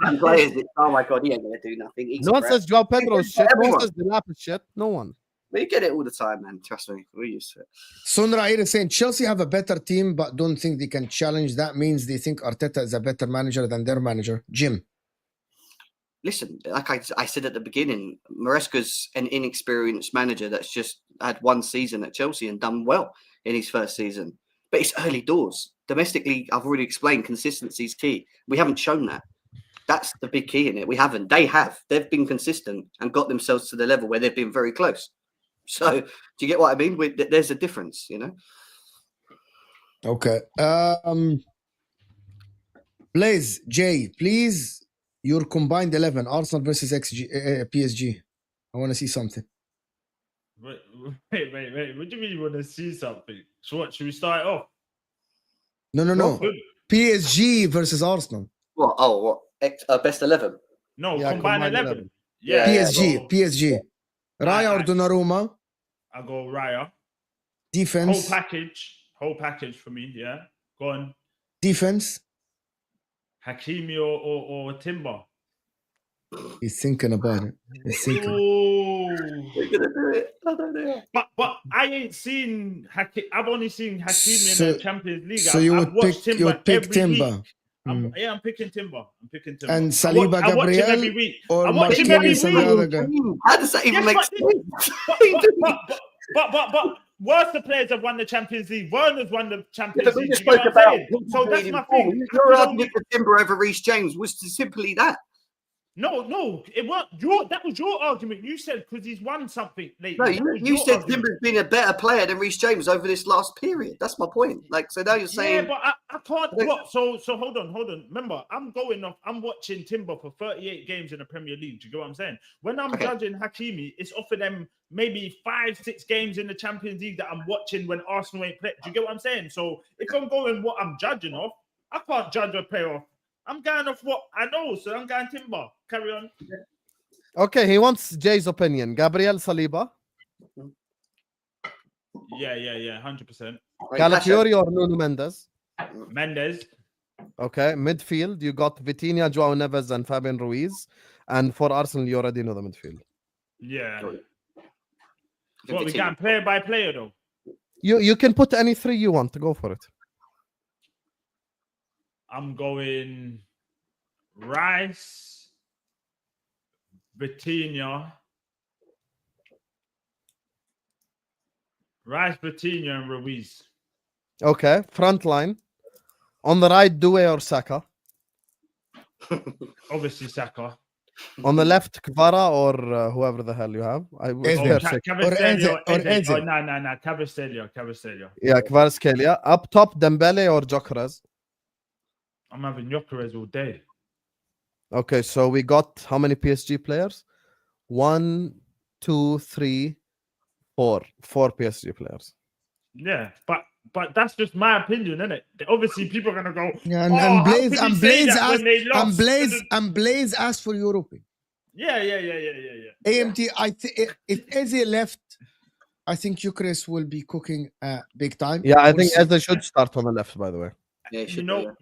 Oh my god, he ain't gonna do nothing. No one says Joao Pedro's shit. No one says Delap is shit. No one. We get it all the time, man. Trust me, we're used to it. Sunra is saying Chelsea have a better team, but don't think they can challenge. That means they think Arteta is a better manager than their manager, Jim. Listen, like I said at the beginning, Maresca's an inexperienced manager that's just had one season at Chelsea and done well in his first season. But it's early doors. Domestically, I've already explained consistency is key. We haven't shown that. That's the big key in it. We haven't. They have. They've been consistent and got themselves to the level where they've been very close. So, do you get what I mean? There's a difference, you know? Okay. Blaze, Jay, please, your combined 11, Arsenal versus PSG. I want to see something. Wait. What do you mean you want to see something? So what, should we start it off? No. PSG versus Arsenal. What? Oh, what? Best 11? No, combined 11. Yeah. PSG. Raya or Donnarumma? I go Raya. Defense. Whole package for me, yeah. Go on. Defense. Hakimi or Timber. He's thinking about it. He's thinking. We're gonna do it. I don't know. But I ain't seen I've only seen Hakimi in the Champions League. So you would pick Timber. I'm picking Timber. And Saliba Gabriel. I watch him every week. Or I watch him every week. How does that even make sense? But worse the players have won the Champions League. Werner's won the Champions League. So that's my thing. Your argument for Timber over Reece James was simply that. No, it weren't. That was your argument. You said because he's won something lately. No, you said Timber's been a better player than Reece James over this last period. That's my point. Like, so now you're saying, yeah, but I can't. What? So hold on. Remember, I'm watching Timber for 38 games in the Premier League. Do you get what I'm saying? When I'm judging Hakimi, it's off of them maybe 5-6 games in the Champions League that I'm watching when Arsenal ain't played. Do you get what I'm saying? So if I'm going what I'm judging off, I can't judge a player off. I'm going off what I know, so I'm going Timber. Carry on. Okay, he wants Jay's opinion. Gabriel Saliba. Yeah, 100%. Calafiori or Nuno Mendes? Mendes. Okay, midfield, you got Vitinha, Joao Neves, and Fabian Ruiz. And for Arsenal, you already know the midfield. Yeah. What, we got player by player, though? You can put any three you want to go for it. I'm going Rice, Vitinha, and Ruiz. Okay, front line. On the right, Doué or Saka. Obviously, Saka. On the left, Kvara or whoever the hell you have. Cavastello. No. Cavastello. Yeah, Kvaratskhelia. Up top, Dembele or Gyökeres. I'm having Gyökeres all day. Okay, so we got how many PSG players? 1, 2, 3, 4. 4 PSG players. Yeah, but that's just my opinion, isn't it? Obviously, people are gonna go. Yeah, and Blaze asked for European. Yeah. AMT, I think if Eze left, I think Gyökeres will be cooking big time. Yeah, I think Eze should start on the left. By the way. Yeah, you know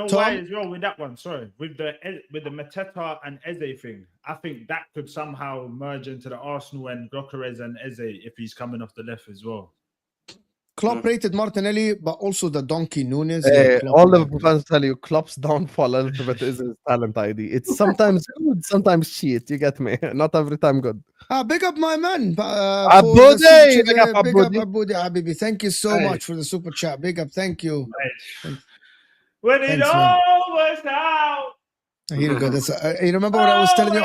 Tom, why as well with that one. Sorry, with the Mateta and Eze thing, I think that could somehow merge into the Arsenal and Gyökeres and Eze if he's coming off the left as well. Klopp rated Martinelli, but also the donkey Nunes. Hey, Klopp all rated. Liverpool fans tell you Klopp's downfall a little bit is his talent ID. It's sometimes good, sometimes shit. You get me? Not every time good. Big up my man. Abudi, big up Abudi Habibi. Thank you so much for the super chat. Big up, thank you. When it all was out. Here you go. That's, you remember what I was telling you?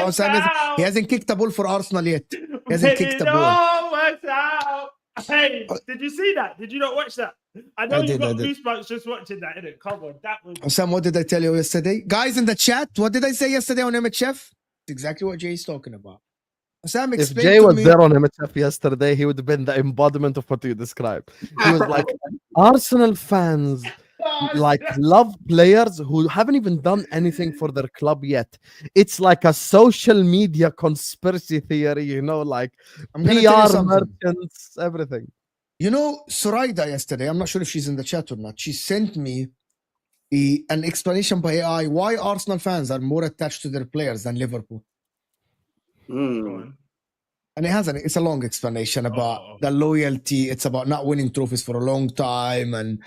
He hasn't kicked a ball for Arsenal yet. He hasn't kicked a ball. Hey, did you see that? Did you not watch that? I know you got goosebumps just watching that, innit? Come on, that was... Sam, what did I tell you yesterday? Guys in the chat, what did I say yesterday on MHF? It's exactly what Jay's talking about. Sam, if Jay was there on MHF yesterday, he would have been the embodiment of what you described. He was like, Arsenal fans like love players who haven't even done anything for their club yet. It's like a social media conspiracy theory, you know, like PR merchants, everything. You know, Suraida yesterday, I'm not sure if she's in the chat or not, she sent me an explanation by AI why Arsenal fans are more attached to their players than Liverpool. And it's a long explanation about the loyalty. It's about not winning trophies for a long time and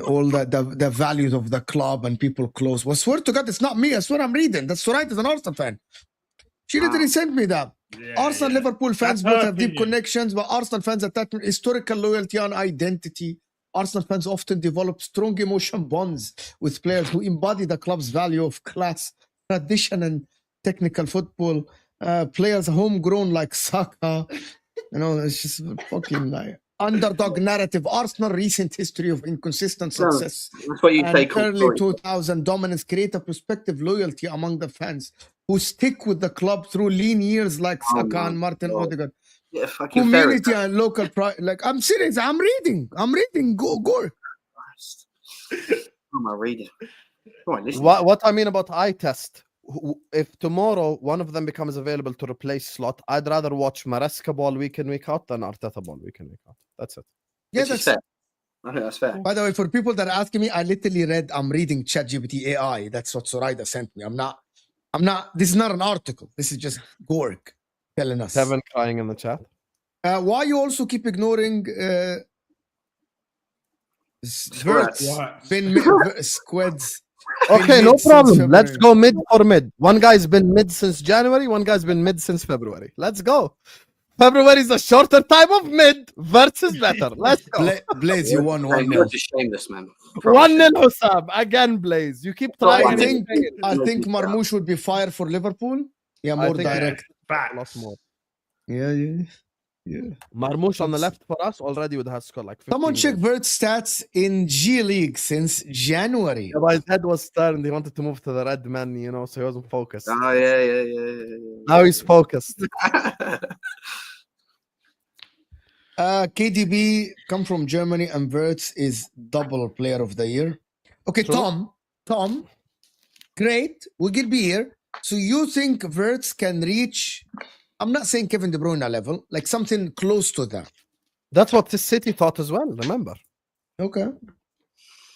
all the values of the club and people close. Well, swear to God, it's not me. I swear I'm reading. That's Suraida is an Arsenal fan. She literally sent me that. Arsenal, Liverpool fans both have deep connections, but Arsenal fans attach historical loyalty and identity. Arsenal fans often develop strong emotion bonds with players who embody the club's value of class, tradition, and technical football. Players homegrown like Saka, you know, it's just fucking like underdog narrative. Arsenal recent history of inconsistent success. That's what you take. Early 2000 dominance create a prospective loyalty among the fans who stick with the club through lean years like Saka and Martin Odegaard. Yeah, community and local pride. Like, I'm serious. I'm reading. Go. Am I reading? What I mean about eye test. If tomorrow one of them becomes available to replace Slot, I'd rather watch Maresca ball week in, week out than Arteta ball week in, week out. That's it. Yeah, that's fair. I think that's fair. By the way, for people that are asking me, I literally I'm reading ChatGPT AI. That's what Suraida sent me. I'm not, this is not an article. This is just Gorg telling us. Kevin crying in the chat. Why you also keep ignoring Squads? Okay, no problem. Let's go mid for mid. One guy's been mid since January. One guy's been mid since February. Let's go. February is a shorter time of mid versus better. Let's go. Blaze, you won 1-0. You're just shameless, man. 1-0 Husam. Again, Blaze. You keep trying. I think Marmoush would be fired for Liverpool. Yeah, more direct. A lot more. Yeah. Marmoush on the left for us already would have scored like 15 Someone check Vert's stats in G League since January. Yeah, but his head was turned. He wanted to move to the red man, you know, so he wasn't focused. Oh, yeah. Now he's focused. KDB come from Germany and Verts is double player of the year. Okay, true. Tom, great. We will be here. So you think Verts can reach... I'm not saying Kevin De Bruyne level, like something close to that. That's what the City thought as well, remember? Okay.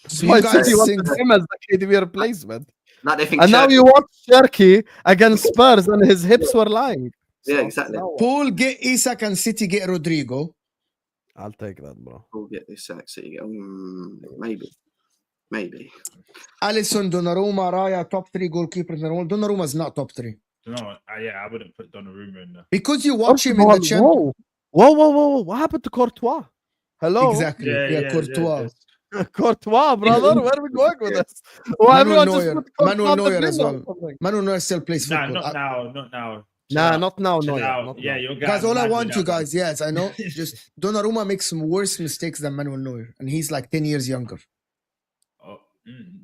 So you guys City wanted him as the KDB replacement. And now you watch Cherky against Spurs and his hips were lying. Yeah, exactly. Paul get Isak and City get Rodrygo. I'll take that, bro. Paul get Isak, City get... Maybe. Alisson, Donnarumma, Raya, top 3 goalkeepers in the world. Donnarumma is not top 3. No, I wouldn't put Donnarumma in there. Because you watch him in the Champions. Whoa. What happened to Courtois? Hello? Exactly. Yeah, Courtois. Yeah. Courtois, brother. Where are we going with this? Manuel Neuer as well. Manuel Neuer still plays football. Not now. Not now. Yeah, you guys, all I want you guys, yes, I know. Just Donnarumma makes some worse mistakes than Manuel Neuer. And he's like 10 years younger.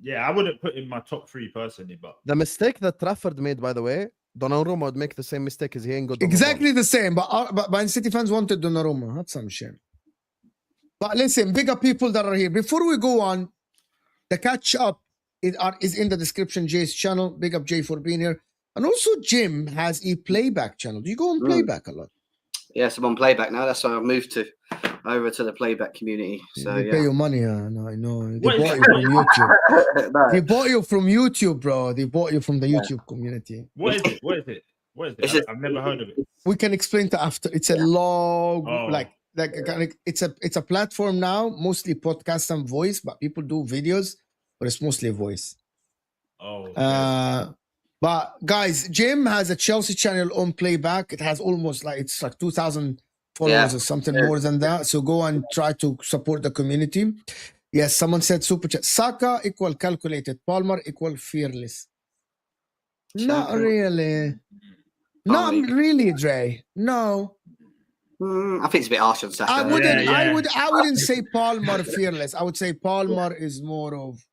Yeah, I wouldn't put in my top 3 personally, but... The mistake that Trafford made, by the way, Donnarumma would make the same mistake as he ain't good. Exactly the same, but Man City fans wanted Donnarumma. That's some shame. But listen, bigger people that are here. Before we go on, the catch up is in the description. Jay's channel. Big up Jay for being here. And also Jim has a playback channel. Do you go on playback a lot? Yes, I'm on playback now. That's why I've moved over to the playback community. So they pay your money. No, I know. They bought you from YouTube. No. They bought you from YouTube, bro. They bought you from the YouTube community. What is it? I've never heard of it. We can explain to after. It's a long, like it's a platform now, mostly podcast and voice, but people do videos, but it's mostly voice. Oh, okay. But guys, Jim has a Chelsea channel on playback. It has almost it's like 2,000 followers or something more than that. So go and try to support the community. Yes, someone said super chat. Saka equal calculated. Palmer equal fearless. Not really. Not really, Dre. No. I think it's a bit harsh on Saka. I wouldn't say Palmer fearless. I would say Palmer is more of.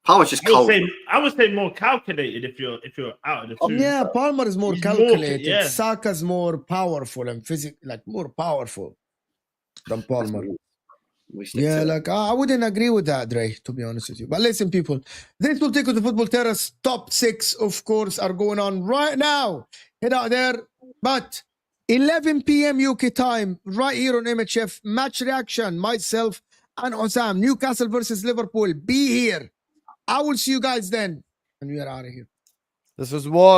Palmer's just cold. I would say more calculated if you're out of the two. Yeah, Palmer is more calculated. Saka's more powerful and more powerful than Palmer. I wouldn't agree with that, Dre, to be honest with you. But listen, people, this will take us to Football Terrace. Top 6, of course, are going on right now. Head out there. But 11 p.m. UK time, right here on MHF, match reaction, myself and Husam, Newcastle versus Liverpool. Be here. I will see you guys then. And we are out of here. This is war.